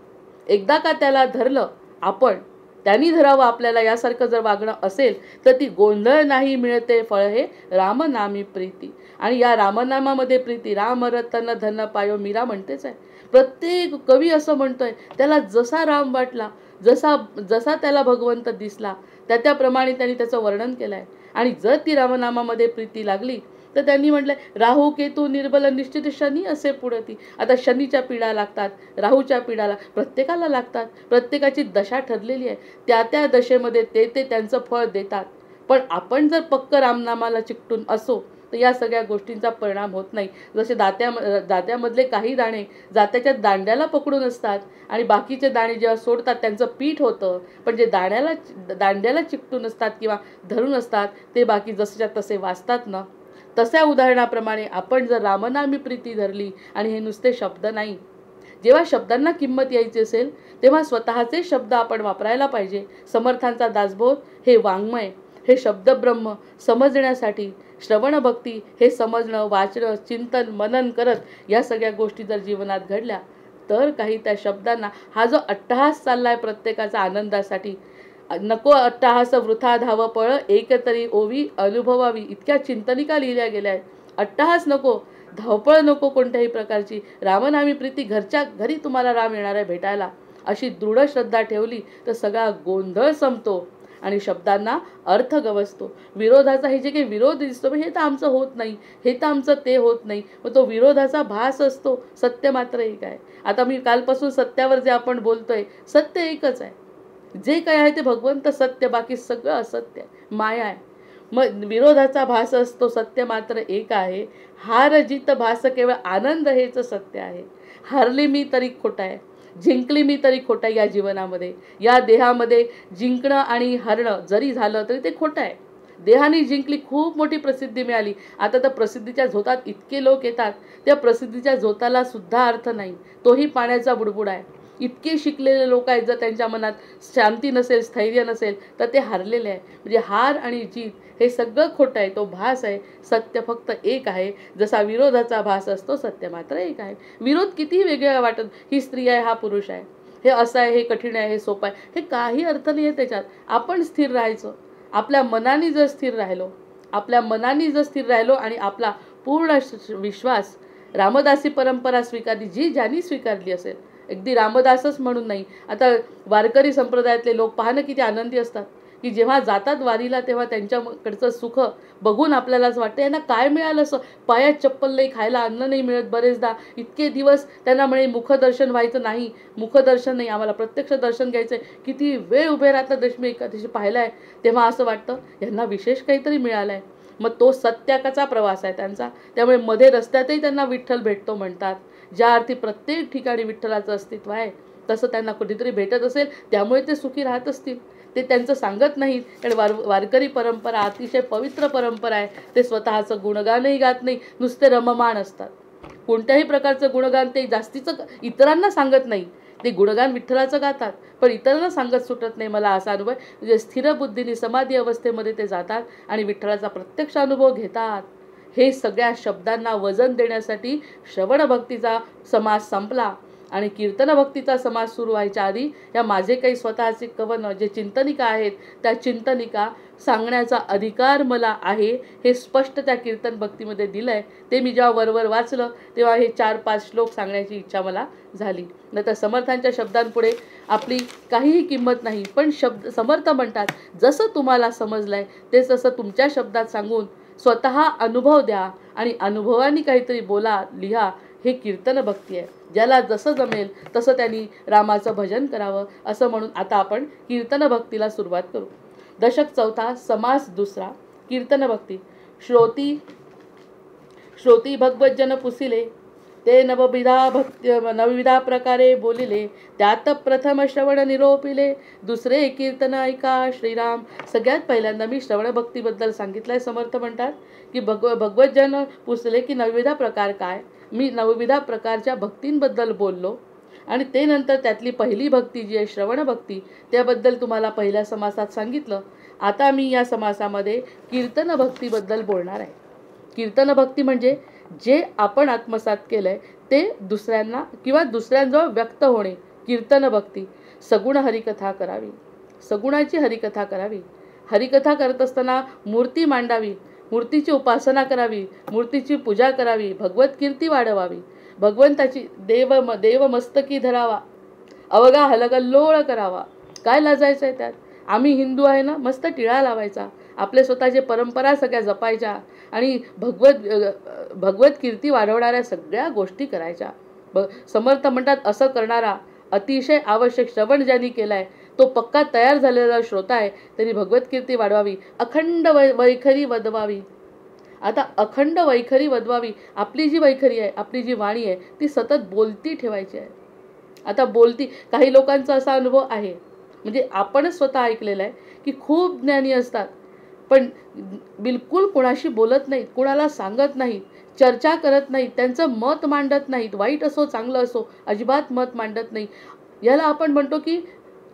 एकदा का त्याला धरलं आपण, त्यांनी धरावं आपल्याला, यासारखं जर वागणं असेल तर ती गोंधळ नाही मिळते फळ हे रामनामी प्रीती. आणि या रामनामामध्ये प्रीती, राम रतन धन पायो, मीरा म्हणतेच आहे. प्रत्येक कवी असं म्हणतोय, त्याला जसा राम वाटला, जसा त्याला भगवंत दिसला, त्याप्रमाणे त्यांनी त्याचं वर्णन केलं आहे. आणि जर ती रामनामामध्ये प्रीती लागली तर त्यांनी म्हटलंय, राहू केतू निर्बल निश्चित शनी असे पुढती. आता शनीच्या पीडा लागतात, राहूच्या पीडा प्रत्येकाला लागतात, प्रत्येकाची दशा ठरलेली आहे, त्या दशेमध्ये ते त्यांचं फळ देतात. पण आपण जर पक्क रामनामाला चिकटून असो तर या सगळ्या गोष्टींचा परिणाम होत नाही. जसे दात्यामधले काही दाणे जात्याच्या दांड्याला पकडून असतात आणि बाकीचे दाणे जेव्हा सोडतात त्यांचं पीठ होतं, पण जे दांड्याला चिकटून असतात किंवा धरून असतात ते बाकी जसेच्या तसे वाचतात ना. तशा उदाहरणाप्रमाणे आपण जर रामनामी प्रीती धरली, आणि हे नुसते शब्द नाही, जेव्हा शब्दांना किंमत यायची असेल तेव्हा स्वतःचे शब्द आपण वापरायला पाहिजे. समर्थांचा दासबोध हे वाङ्मय, हे शब्दब्रह्म समजण्यासाठी श्रवण भक्ती हे समजणं, वाचणं, चिंतन मनन करत या सगळ्या गोष्टी जर जीवनात घडल्या तर काही त्या शब्दांना, हा जो अट्टहास चाललाय प्रत्येकाचा आनंदासाठी, नको अट्टहास वृथा धावपळ एक तरी ओवी अनुभवावी, इतक्या चिंतनिका लिहिल्या गेल्या आहेत. अट्टहास नको, धावपळ नको कोणत्याही प्रकारची, रामनामी प्रीती, घरच्या घरी तुम्हाला राम येणार आहे भेटायला, अशी दृढ श्रद्धा ठेवली तर सगळा गोंधळ संपतो आणि शब्दांना अर्थ गवसतो. विरोधाचा हे जे काही विरोध दिसतो, हे तर आमचं होत नाही, हे तर आमचं ते होत नाही, मग तो विरोधाचा भास असतो, सत्य मात्र एक आहे. आता मी कालपासून सत्यावर जे आपण बोलतोय, सत्य एकच आहे, जे काय आहे ते भगवंत सत्य, बाकी सगळं असत्य माया आहे. मग विरोधाचा भास असतो, सत्य मात्र एक आहे. हार जित भास केवळ आनंद हेच सत्य आहे. हारली मी तरी खोटा आहे, जिंकली मी तरी खोटा आहे. या जीवनामध्ये, या देहामध्ये जिंकणं आणि हरणं जरी झालं तरी ते खोटं आहे. देहाने जिंकली, खूप मोठी प्रसिद्धी मिळाली, आता तर प्रसिद्धीच्या झोतात इतके लोक येतात, त्या प्रसिद्धीच्या झोताला सुद्धा अर्थ नाही, तोही पाण्याचा बुडबुड आहे. इतके शिकलेले लोक आहेत, जर त्यांच्या मनात शांती नसेल, स्थैर्य नसेल तर ते हारलेले आहे. म्हणजे हार आणि जीत हे सगळं खोटं आहे, तो भास आहे. सत्य फक्त एक आहे. जसा विरोधाचा भास असतो, सत्य मात्र एक आहे. विरोध कितीही वेगळा वाटत, ही स्त्री आहे, हा पुरुष आहे, हे असं आहे, हे कठीण आहे, हे सोपं आहे, हे काही अर्थ नाही आहे त्याच्यात. आपण स्थिर राहायचं, आपल्या मनाने जर स्थिर राहिलो आणि आपला पूर्ण विश्वास, रामदासी परंपरा स्वीकारली, जी ज्यांनी स्वीकारली असेल, अगदी रामदासच म्हणून नाही, आता वारकरी संप्रदायातले लोक पाहणं किती आनंदी असतात की जेव्हा जातात वारीला तेव्हा त्यांच्याकडचं सुख बघून आपल्यालाच वाटतं, यांना काय मिळालं असं, पायात चप्पल नाही, खायला अन्न नाही मिळत, बरेचदा इतके दिवस त्यांना म्हणे मुखदर्शन व्हायचं नाही, मुखदर्शन नाही, आम्हाला प्रत्यक्ष दर्शन घ्यायचं आहे. किती वेळ उभे राहतात दशमी एकादशी पाहायला आहे, तेव्हा असं वाटतं यांना विशेष काहीतरी मिळालं आहे. मग तो सत्याकाचा प्रवास आहे त्यांचा. त्यामुळे मध्ये रस्त्यातही त्यांना विठ्ठल भेटतो म्हणतात. ज्या अर्थी प्रत्येक ठिकाणी विठ्ठलाचं अस्तित्व आहे तसं त्यांना कुठेतरी भेटत असेल, त्यामुळे ते सुखी राहत असतील. ते त्यांचं सांगत नाहीत, कारण वारकरी परंपरा अतिशय पवित्र परंपरा आहे. ते स्वतःचं गुणगानही गात नाही, नुसते रममाण असतात. कोणत्याही प्रकारचं गुणगान ते जास्तीचं इतरांना सांगत नाही. ते गुणगान विठ्ठलाचं गातात, पण इतरांना सांगत सुटत नाही. मला असा अनुभव म्हणजे स्थिर बुद्धीने समाधी अवस्थेमध्ये ते जातात आणि विठ्ठलाचा प्रत्यक्ष अनुभव घेतात. हे सगळ्या शब्दांना वजन देण्यासाठी श्रवण भक्तीचा समास संपला आणि कीर्तन भक्तीचा समास सुरू व्हायच्या आधी या माझे काही स्वतःचे कवन जे चिंतनिका आहेत त्या चिंतनिका सांगण्याचा अधिकार मला आहे हे स्पष्ट त्या कीर्तन भक्तीमध्ये दिलं आहे. ते मी जेव्हा वरवर वाचलं तेव्हा हे 4-5 श्लोक सांगण्याची इच्छा मला झाली. नाहीतर समर्थांच्या शब्दांपुढे आपली काहीही किंमत नाही. पण समर्थ म्हणतात जसं तुम्हाला समजलं आहे ते तसं तुमच्या शब्दात सांगून स्वतः अनुभव द्या आणि अनुभवाने काहीतरी बोला, लिहा. हे कीर्तन भक्ती आहे. ज्याला जसं जमेल तसं त्यांनी रामाचं भजन करावं असं म्हणून आता आपण कीर्तन भक्तीला सुरुवात करू. दशक 4 समास 2 कीर्तन भक्ती. श्रोती भगवज्जन पुसिले ते नवविधा प्रकारे बोलिले त्यात प्रथम श्रवण निरोपिले दुसरे कीर्तन ऐका श्रीराम. सगळ्यात पहिल्यांदा मी श्रवण भक्तीबद्दल सांगितलंय. समर्थ म्हणतात की भगवज्जन पुसले की नवविधा प्रकार काय. मी नवविधा प्रकारच्या भक्तींबद्दल बोललो आणि ते नंतर त्यातली पहिली भक्ती जी आहे श्रवण भक्ती त्याबद्दल तुम्हाला पहिल्या समासात सांगितलं. आता मी या समासामध्ये कीर्तन भक्तीबद्दल बोलणार आहे. कीर्तन भक्ती म्हणजे जे आपण आत्मसात केलंय ते दुसऱ्यांना किंवा दुसऱ्यांजवळ व्यक्त होणे. कीर्तन भक्ती. सगुण हरिकथा करावी, सगुणाची हरिकथा करावी. हरिकथा करत असताना मूर्ती मांडावी, मूर्तीची उपासना करावी, मूर्तीची पूजा करावी, भगवत कीर्ती वाढवावी, भगवंताची देव मस्तकी धरावा, अवघा हलगल्लोळ करावा. काय लाजायचं आहे त्यात. आम्ही हिंदू आहे ना, मस्त टिळा लावायचा, आपले स्वतःचे परंपरा सगळ्या जपायच्या आणि भगवत कीर्ती वाढवणाऱ्या सगळ्या गोष्टी करायच्या. समर्थ म्हणतात असं करणारा अतिशय आवश्यक श्रवण ज्यांनी केलाय तो पक्का तयार झालेला श्रोता आहे. त्यांनी भगवत कीर्ती वाढवावी, अखंड वैखरी वदवावी. आता अखंड वैखरी वदवावी. आपली जी वैखरी आहे, आपली जी वाणी आहे ती सतत बोलती ठेवायची आहे. आता बोलती काही लोकांचा असा अनुभव आहे, म्हणजे आपणच स्वतः ऐकलेलं आहे की खूप ज्ञानी असतात पण बिलकुल कोणाशी बोलत नाहीत, कोणाला सांगत नाहीत, चर्चा करत नाहीत, त्यांचं मत मांडत नाहीत. वाईट असो चांगलं असो अजिबात मत मांडत नाही. याला आपण म्हणतो की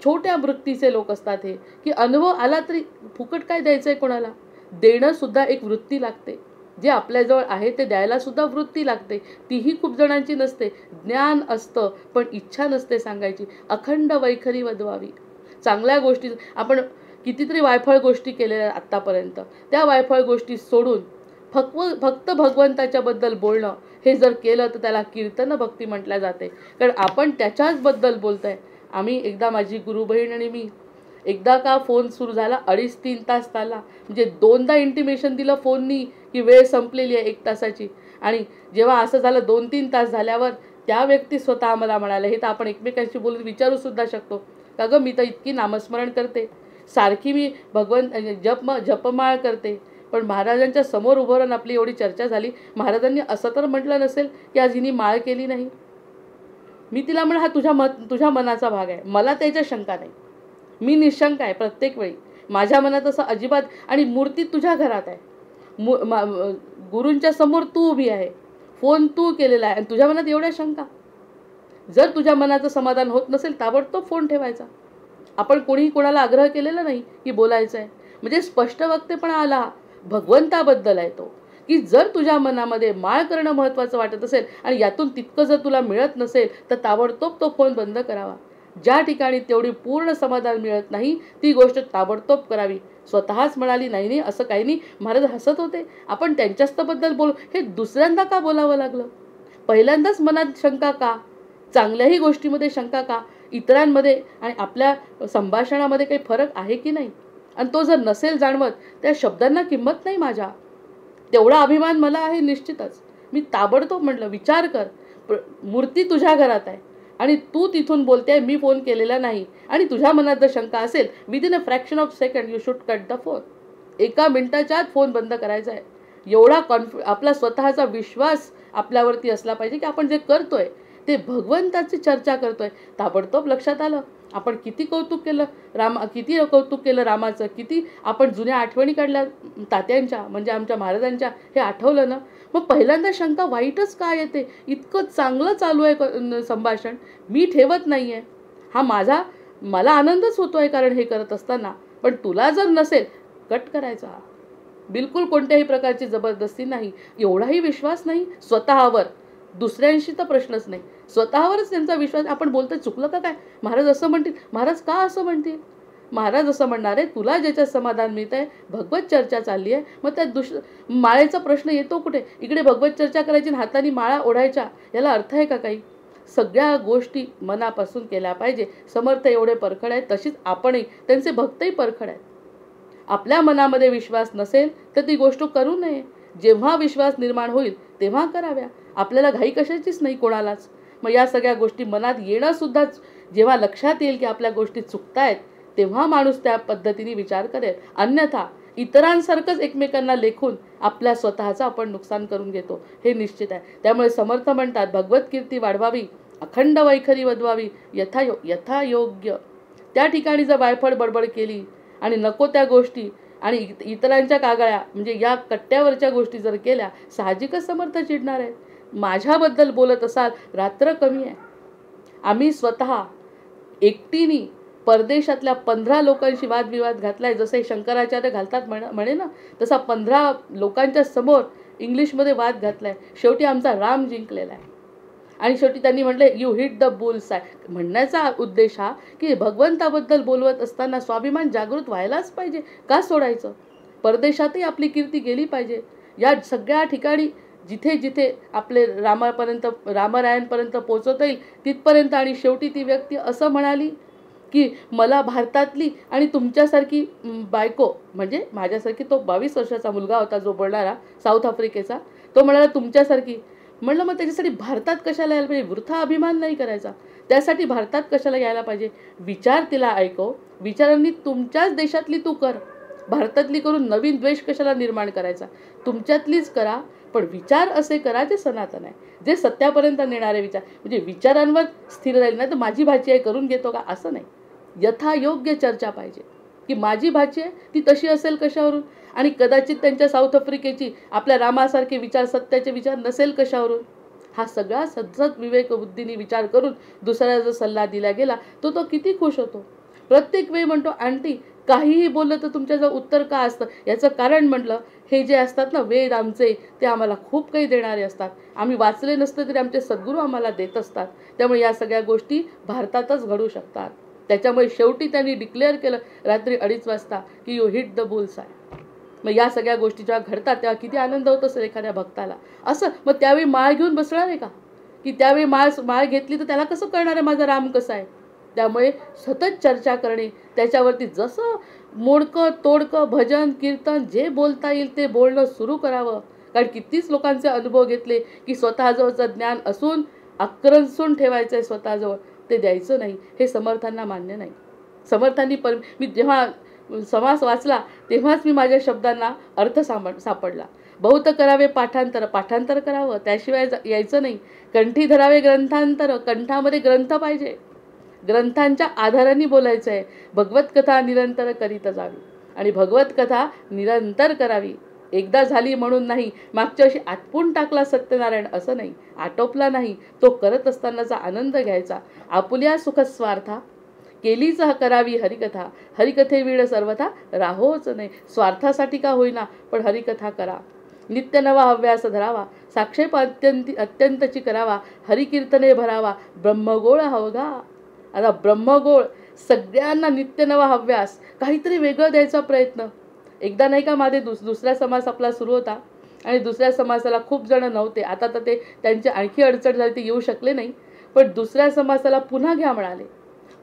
छोट्या वृत्तीचे लोक असतात हे, की अनुभव आला तरी फुकट काय द्यायचं आहे कोणाला. देणं सुद्धा एक वृत्ती लागते. जे आपल्याजवळ आहे ते द्यायला सुद्धा वृत्ती लागते. तीही खूप जणांची नसते. ज्ञान असतं पण इच्छा नसते सांगायची. अखंड वैखरी वदवावी. चांगल्या गोष्टी आपण कितीतरी वायफळ गोष्टी केलेल्या आत्तापर्यंत, त्या वायफळ गोष्टी सोडून फक्त भगवंताच्या बद्दल बोलणं हे जर केलं तर त्याला कीर्तन भक्ती म्हटल्या जाते. कारण आपण त्याच्याच बद्दल बोलतोय. आम्ही एकदा माझी गुरु बहीण आणि मी एकदा का फोन सुरू झाला 2.5-3 तास चालला, म्हणजे 2दा इंटिमेशन दिलं फोननी की वेळ संपलेली आहे 1 तासाची. आणि जेव्हा असं झालं 2-3 तास झाल्यावर त्या व्यक्ती स्वतः मला म्हणाल्या, हे तर आपण एकमेकांशी बोलून विचारू सुद्धा शकतो का गं, मी तर इतकी नामस्मरण करते, सारखी मी जपमाळ करते, पण महाराजांच्या समोर उभं राहून आपली एवढी चर्चा झाली, महाराजांनी असं तर म्हटलं नसेल की आज हिने माळ केली नाही. मी तिला म्हणा हा तुझ्या मनाचा भाग आहे, मला त्याच्या शंका नाही, मी निशंक आहे प्रत्येक वेळी. माझ्या मनात असं अजिबात. आणि मूर्ती तुझ्या घरात आहे, गुरूंच्या समोर तू उभी आहे, फोन तू केलेला आहे आणि तुझ्या मनात एवढ्या शंका. जर तुझ्या मनाचं समाधान होत नसेल ताबडतोब फोन ठेवायचा. आपण कोणीही कोणाला आग्रह केलेला नाही की बोलायचं आहे. म्हणजे स्पष्ट वक्तेपणा आला भगवंताबद्दल आहे तो, की जर तुझ्या मनामध्ये माळ करणं महत्त्वाचं वाटत असेल आणि यातून तितकं जर तुला मिळत नसेल तर ताबडतोब तो फोन बंद करावा. ज्या ठिकाणी तेवढी पूर्ण समाधान मिळत नाही ती गोष्ट ताबडतोब करावी. स्वतःच म्हणाली नाही नाही असं काही नाही, महाराज हसत होते, आपण त्यांच्याबद्दल बोलू. हे दुसऱ्यांदा का बोलावं लागलं. पहिल्यांदाच मनात शंका का, चांगल्याही गोष्टीमध्ये शंका का, इतरांमध्ये आणि आपल्या संभाषणामध्ये काही फरक आहे की नाही. आणि तो जर नसेल जाणवत त्या शब्दांना किंमत नाही. माझ्या तेवढा अभिमान मला आहे निश्चितच. मी ताबडतोब म्हटलं विचार कर, मूर्ती तुझ्या घरात आहे आणि तू तिथून बोलते, मी फोन केलेला नाही आणि तुझ्या मनात जर शंका असेल within a fraction of second you should cut the phone. 1 मिनिटाच्या आत फोन बंद करायचा आहे. एवढा आपला स्वतःचा विश्वास आपल्यावरती असला पाहिजे की आपण जे करतोय ते भगवंताची चर्चा करतोय. ताबडतोब लक्षात आलं आपण किती कौतुक केलं किती कौतुक केलं रामाचं, किती आपण जुन्या आठवणी काढल्या तात्यांच्या, म्हणजे आमच्या महाराजांच्या, हे आठवलं ना, मग पहिल्यांदा शंका वाईटच का येते? इतकं चांगलं चालू आहे संभाषण, मी ठेवत नाही आहे, हा मला आनंदच होतो आहे कारण हे करत असताना, पण तुला जर नसेल कट करायचा. बिलकुल कोणत्याही प्रकारची जबरदस्ती नाही. एवढाही विश्वास नाही स्वतःवर, दुसऱ्यांशी तर प्रश्नच नाही, स्वतःवरच त्यांचा विश्वास. आपण बोलतो चुकलं का काय, महाराज असं म्हणतील, महाराज का असं म्हणतील, महाराज असं म्हणणार आहे, तुला ज्याच्यात समाधान मिळत आहे, भगवत चर्चा चालली आहे, मग त्यात माळेचा प्रश्न येतो कुठे? इकडे भगवत चर्चा करायची आणि हाताने माळा ओढायच्या, याला अर्थ आहे का काही? सगळ्या गोष्टी मनापासून केल्या पाहिजे. समर्थ एवढे परखड आहेत, तशीच आपणही, त्यांचे भक्तही परखड आहेत. आपल्या मनामध्ये विश्वास नसेल तर ती गोष्ट करू नये. जेव्हा विश्वास निर्माण होईल तेव्हा कराव्या. आपल्याला घाई कशाचीच नाही कोणालाच. मग या सगळ्या गोष्टी मनात येणं सुद्धा, जेव्हा लक्षात येईल की आपल्या गोष्टी चुकतायत, तेव्हा माणूस त्या पद्धतीने विचार करेल. अन्यथा इतरांसारखंच एकमेकांना लेखून आपल्या स्वतःचं आपण नुकसान करून घेतो, हे निश्चित आहे. त्यामुळे समर्थ म्हणतात, भगवत कीर्ती वाढवावी, अखंड वैखरी वधवावी, यथायोग्य. त्या ठिकाणी जर वायफळ बडबड केली आणि नको त्या गोष्टी आणि इतरांच्या कागाळ्या, म्हणजे या कट्ट्यावरच्या गोष्टी जर केल्या, साहजिकच समर्थ चिडणार आहेत. माझ्याबद्दल बोलत असाल, रात्र कमी आहे. आम्ही स्वतः एकटीने परदेशातल्या 15 लोकांशी वादविवाद घातलाय. जसे शंकराचार्य घालतात म्हणे ना, तसा 15 लोकांच्या समोर इंग्लिशमध्ये वाद घातलाय. शेवटी आमचा राम जिंकलेला आहे. आणि शेवटी त्यांनी म्हटले, you hit the bulls I. म्हणण्याचा उद्देश हा की भगवंताबद्दल बोलवत असताना स्वाभिमान जागृत व्हायलाच पाहिजे. का सोडायचं? परदेशातही आपली कीर्ती गेली पाहिजे. या सगळ्या ठिकाणी जिथे जिथे आपले रामरायांपर्यंत पोचवता येईल तिथपर्यंत. आणि शेवटी ती व्यक्ती असं म्हणाली की मला भारतातली आणि तुमच्यासारखी बायको, म्हणजे माझ्यासारखी, तो 22 वर्षाचा मुलगा होता जो बोलणारा, साऊथ आफ्रिकेचा, तो म्हणाला तुमच्यासारखी. म्हणलं मग त्याच्यासाठी भारतात कशाला यायला पाहिजे? वृथा अभिमान नाही करायचा. त्यासाठी भारतात कशाला यायला पाहिजे? विचार तिला ऐकव, विचारांनी तुमच्याच देशातली तू कर. भारतातली करून नवीन द्वेष कशाला निर्माण करायचा? तुमच्यातलीच करा, पण विचार असे करा जे सनातन आहे, जे सत्यापर्यंत नेणारे विचार. म्हणजे विचारांवर स्थिर राहील. नाही तर माझी भाची आहे करून घेतो का, असं नाही. यथायोग्य चर्चा पाहिजे की माझी भाची आहे ती तशी असेल कशावरून, आणि कदाचित त्यांच्या साऊथ आफ्रिकेची आपल्या रामासारखे विचार, सत्याचे विचार नसेल कशावरून. हा सगळा सद्सद विवेक बुद्धीने विचार करून दुसऱ्याला जो सल्ला दिला गेला तो किती खुश होतो. प्रत्येक वेळी म्हणतो, आंटी काहीही बोललं तर तुमच्याजवळ उत्तर का असतं? याचं कारण म्हटलं, हे जे असतात ना वेद आमचे, ते आम्हाला खूप काही देणारे असतात. आम्ही वाचले नसतं तरी आमचे सद्गुरू आम्हाला देत असतात. त्यामुळे या सगळ्या गोष्टी भारतातच घडू शकतात. त्याच्यामुळे शेवटी त्यांनी डिक्लेअर केलं रात्री 2:30 वाजता की you hit the bulls I. मग या सगळ्या गोष्टी जेव्हा घडतात तेव्हा किती आनंद होत असेल एखाद्या भक्ताला. असं मग त्यावेळी माळ घेऊन बसणार आहे का? की त्यावेळी माळ घेतली तर त्याला कसं कळणार आहे माझा राम कसा आहे? त्यामुळे सतत चर्चा करणे, त्याच्यावरती जसं मोडकं तोडकं भजन कीर्तन जे बोलता येईल ते बोलणं सुरू करावं. कारण कितीच लोकांचे अनुभव घेतले की स्वतःजवळचं ज्ञान असून आक्रंसून ठेवायचं आहे स्वतःजवळ, ते द्यायचं नाही. हे समर्थांना मान्य नाही. समर्थांनी मी जेव्हा समास वाचला तेव्हाच मी माझ्या शब्दांना अर्थ सापडला. बहुत करावे पाठांतर करावं, त्याशिवाय यायचं नाही. कंठी धरावे ग्रंथांतर, कंठामध्ये ग्रंथ पाहिजे. ग्रंथांच्या आधाराने बोलायचं आहे. भगवत कथा निरंतर करीत जावी आणि भगवत कथा निरंतर करावी. एकदा झाली म्हणून नाही, मागच्या वर्षी आटपून टाकला सत्यनारायण असं नाही, आटोपला नाही. तो करत असतानाचा आनंद घ्यायचा. आपुल्या सुखस्वार्था केलीच करावी हरिकथा, हरिकथे वीड सर्वथा राहोच नाही. स्वार्थासाठी का होईना पण हरिकथा करा. नित्य नवा हव्यास धरावा, साक्षेप अत्यंतची करावा, हरिकीर्तने भरावा, ब्रह्मगोळ हवगा. आता ब्रह्मगोळ सगळ्यांना नित्य नवा हव्यास, काहीतरी वेगळं द्यायचा प्रयत्न. एकदा नाही का माझे दुसरा समास आपला सुरू होता आणि दुसऱ्या समासाला खूप जण नव्हते. आता तर ते त्यांची आणखी अडचण झाली, ते येऊ शकले नाही. पण दुसऱ्या समासाला पुन्हा घ्या म्हणाले.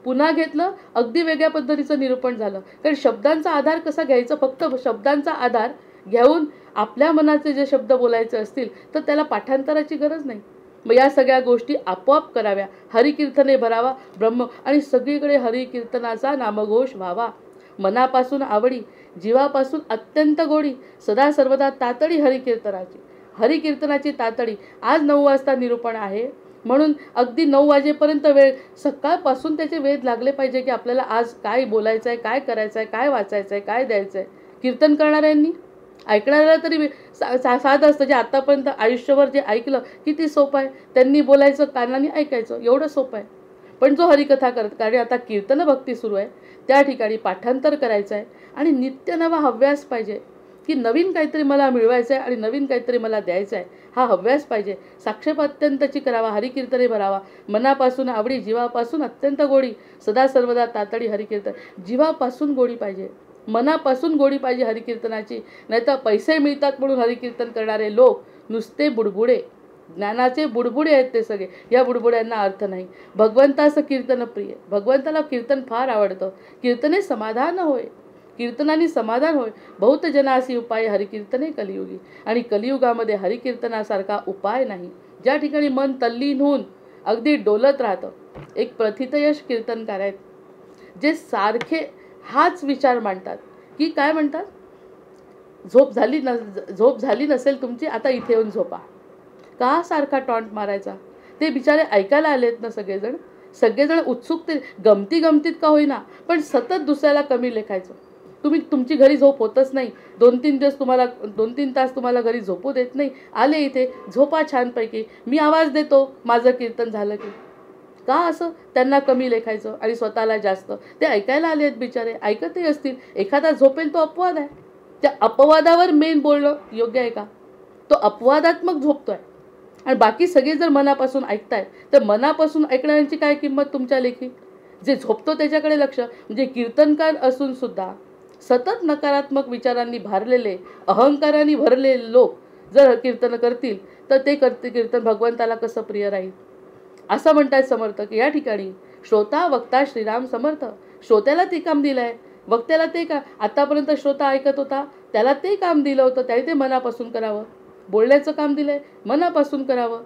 पुन्हा घेतलं, अगदी वेगळ्या पद्धतीचं निरूपण झालं. कारण शब्दांचा आधार कसा घ्यायचा, फक्त शब्दांचा आधार घेऊन आपल्या मनाचे जे शब्द बोलायचे असतील तर त्याला पाठांतराची गरज नाही. मग या सगळ्या गोष्टी आपोआप कराव्या. हरिकीर्तने भरावा ब्रह्म, आणि सगळीकडे हरिकीर्तनाचा नामघोष व्हावा. मनापासून आवडी, जीवापासून अत्यंत गोडी, सदा सर्वदा तातडी हरिकीर्तनाची. हरिकीर्तनाची तातडी. आज 9 वाजता निरूपण आहे. म्हणून अगदी 9 वाजेपर्यंत वेळ, सकाळपासून त्याचे वेध लागले पाहिजे की आपल्याला आज काय बोलायचं आहे, काय करायचं आहे, काय वाचायचं आहे, काय द्यायचं आहे. कीर्तन करणाऱ्यांनी ऐकणाऱ्याला तरी साधं असतं. जे आतापर्यंत आयुष्यभर जे ऐकलं किती सोपं आहे. त्यांनी बोलायचं, कानाने ऐकायचं, एवढं सोपं आहे. पण जो हरिकथा करत, कारण आता कीर्तन भक्ती सुरू आहे, त्या ठिकाणी पाठांतर करायचं आहे आणि नित्य नवा हव्यास पाहिजे की नवीन काहीतरी मला मिळवायचं आहे आणि नवीन काहीतरी मला द्यायचं आहे. हा हव्यास पाहिजे. साक्षेप अत्यंतची करावा, हरिकीर्तने भरावा, मनापासून आवडी, जीवापासून अत्यंत गोडी, सदा सर्वदा तातडी हरिकीर्तन. जीवापासून गोडी पाहिजे, मनापासून गोडी पाहिजे हरिकीर्तनाची. नाहीतर पैसे मिळतात म्हणून हरिकीर्तन करणारे लोक नुसते बुडबुडे, ज्ञानाचे बुडबुडे आहेत ते सगळे. या बुडबुड्यांना अर्थ नाही. भगवंताचं कीर्तन प्रिय, भगवंताला कीर्तन फार आवडतं. कीर्तने समाधान होय, कीर्तनाने समाधान होय. बहुत जनासी उपाय हरिकीर्तने कलियुगी. आणि कलियुगामध्ये हरिकीर्तनासारखा उपाय नाही. ज्या ठिकाणी मन तल्लीन होऊन अगदी डोलत राहतं. एक प्रथितयश कीर्तनकार आहेत जे सारखे हाच विचार मांडतात की काय म्हणतात, झोप झाली नसेल तुमची, आता इथे येऊन झोपा. का सारखा टॉन्ट मारायचा? ते बिचारे ऐकायला आलेत ना सगळेजण उत्सुकते, गमतीत का होईना, पण सतत दुसऱ्याला कमी लेखायचं. तुमची घरी झोप होतच नाही, 2-3 तास तुम्हाला घरी झोपू देत नाही. आले इथे, झोपा छानपैकी, मी आवाज देतो माझं कीर्तन झालं की. का असं त्यांना कमी लेखायचं आणि स्वतःला जास्त? ते ऐकायला आले आहेत बिचारे, ऐकतही असतील. एखादा झोपेल तो अपवाद आहे. त्या अपवादावर मेन बोलणं योग्य आहे का? तो अपवादात्मक झोपतोय आणि बाकी सगळे जर मनापासून ऐकताय, तर मनापासून ऐकणाऱ्यांची काय किंमत तुमच्या लेखी? जे झोपतो त्याच्याकडे लक्ष. म्हणजे कीर्तनकार असून सुद्धा सतत नकारात्मक विचारांनी भारलेले, अहंकाराने भरलेले लोक जर कीर्तन करतील, तर ते कीर्तन भगवंताला कसं प्रिय राहील? असं म्हणतात समर्थ की या ठिकाणी श्रोता वक्ता श्रीराम समर्थ. श्रोत्याला ते काम दिलं आहे, वक्त्याला ते का आतापर्यंत श्रोता ऐकत होता त्याला ते काम दिलं होतं, त्याने ते मनापासून करावं. बोलण्याचं काम दिलं आहे, मनापासून करावं.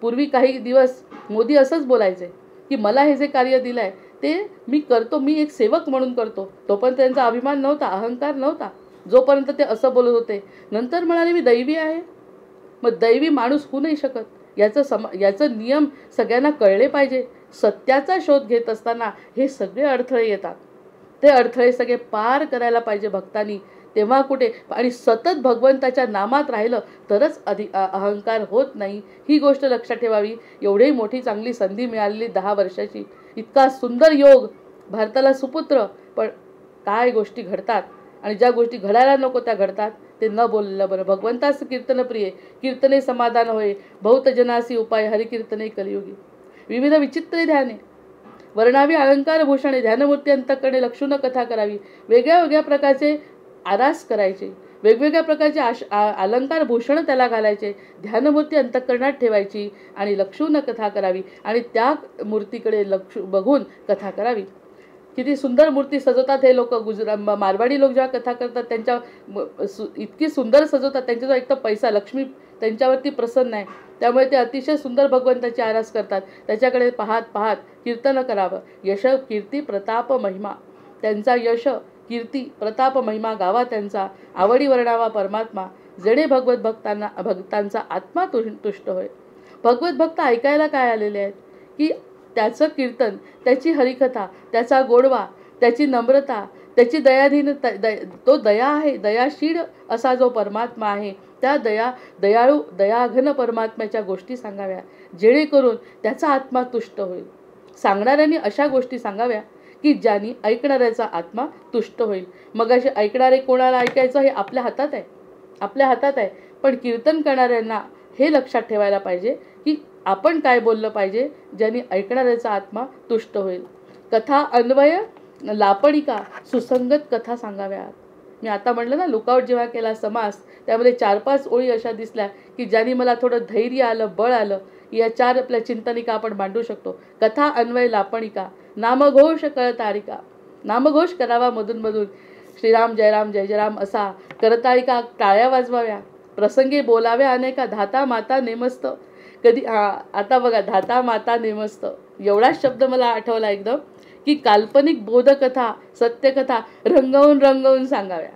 पूर्वी काही दिवस मोदी असंच बोलायचे की मला हे जे कार्य दिलं आहे ते मी करतो, मी एक सेवक म्हणून करतो. तोपर्यंत त्यांचा अभिमान नव्हता, अहंकार नव्हता, जोपर्यंत ते असं बोलत होते. नंतर म्हणाले मी दैवी आहे. मग दैवी माणूस होऊ नाही शकत. याचं नियम सगळ्यांना कळले पाहिजे. सत्याचा शोध घेत असताना हे सगळे अडथळे येतात. ते अडथळे सगळे पार करायला पाहिजे भक्तांनी. तेव्हा कुठे, आणि सतत भगवंताच्या नामात राहिलं तरच अहंकार होत नाही. ही गोष्ट लक्षात ठेवावी. एवढी मोठी चांगली संधी मिळालेली 10 वर्षाची, इतका सुंदर योग, भारताला सुपुत्र, पण काय गोष्टी घडतात आणि ज्या गोष्टी घडायला नको त्या घडतात. ते न बोललेलं बरं. भगवंताचं कीर्तन प्रिय, कीर्तने समाधान होय, बहुत जनासी उपाय हरिकीर्तने कलियुगी. विविध विचित्र ध्याने, वर्णावी अलंकार भूषणे, ध्यानमूर्ती अंतःकरणे लक्षून कथा करावी. वेगळ्या प्रकारचे आरास करायचे, वेगवेगळ्या प्रकारचे अलंकार भूषण त्याला घालायचे, ध्यानमूर्ती अंतःकरणात ठेवायची आणि लक्षून कथा करावी आणि त्या मूर्तीकडे बघून कथा करावी. किती सुंदर मूर्ती सजवतात हे लोक. मारवाडी लोक जेव्हा कथा करतात त्यांच्या इतकी सुंदर सजवतात. त्यांच्याजवळ एक तर पैसा, लक्ष्मी त्यांच्यावरती प्रसन्न आहे, त्यामुळे ते अतिशय सुंदर भगवंताची आरास करतात. त्याच्याकडे पाहत कीर्तन करावं. यश कीर्ती प्रताप महिमा, त्यांचा यश कीर्ती प्रताप महिमा गावा त्यांचा. आवडी वर्णावा परमात्मा, जणे भक्तांचा आत्मा तुष्ट होय. भगवत भक्त ऐकायला काय आलेले आहेत की त्याचं कीर्तन, त्याची हरिकथा, त्याचा गोडवा, त्याची नम्रता, त्याची तो दया आहे. दयाशील असा जो परमात्मा आहे, त्या दयाळू दयाघन परमात्म्याच्या गोष्टी सांगाव्या, जेणेकरून त्याचा आत्मा तुष्ट होईल. सांगणाऱ्यांनी अशा गोष्टी सांगाव्या की ज्यांनी ऐकणाऱ्याचा आत्मा तुष्ट होईल. मग असे ऐकणारे कोणाला ऐकायचं हे आपल्या हातात आहे. पण कीर्तन करणाऱ्यांना हे लक्षात ठेवायला पाहिजे की आपण काय बोललं पाहिजे ज्यांनी ऐकणाऱ्याचा आत्मा तुष्ट होईल. कथा अन्वय लापणिका, सुसंगत कथा सांगाव्यात. मी आता म्हटलं ना, लुकआउट जेव्हा केला समास, त्यामध्ये 4-5 ओळी अशा दिसल्या की ज्यांनी मला थोडं धैर्य आलं, बळ आलं. या 4 आपल्या चिंतनिका आपण मांडू शकतो. कथा अन्वय लापणिका, नामघोष कळतारिका, नामघोष करावा मधून श्रीराम जयराम जय जयराम असा. करतारिका, टाळ्या वाजवाव्या, प्रसंगी बोलाव्या अनेका. धाता माता नेमस्त, कधी आता बघा, धाता माता नेमस्त एवढाच शब्द मला आठवला एकदम की काल्पनिक बोधकथा, सत्यकथा रंगवून सांगाव्या.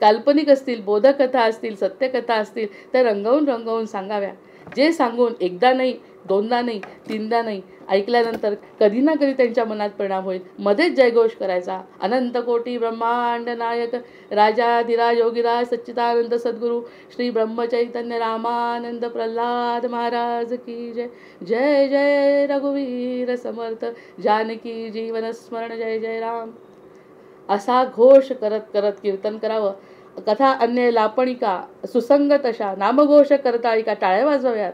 काल्पनिक असतील, बोधकथा असतील, सत्यकथा असतील, त्या रंगवून सांगाव्या. जे सांगून एकदा नाही, दोनदा नाही, तीनदा नाही, ऐकल्यानंतर कधी ना कधी त्यांच्या मनात परिणाम होईल. मध्येच जयघोष करायचा. अनंत कोटी ब्रह्मांड नायक राजाधिराज योगीराज सच्चिदानंद सद्गुरू श्री ब्रह्मचैतन्य रामानंद प्रल्हाद महाराज की जय. जय जय रघुवीर समर्थ जानकी जीवन स्मरण जय जय राम. असा घोष करत करत कीर्तन करावं. कथा अन्य लापणिका सुसंगत अशा नामघोष करताळिका टाळ्या वाजवाव्यात.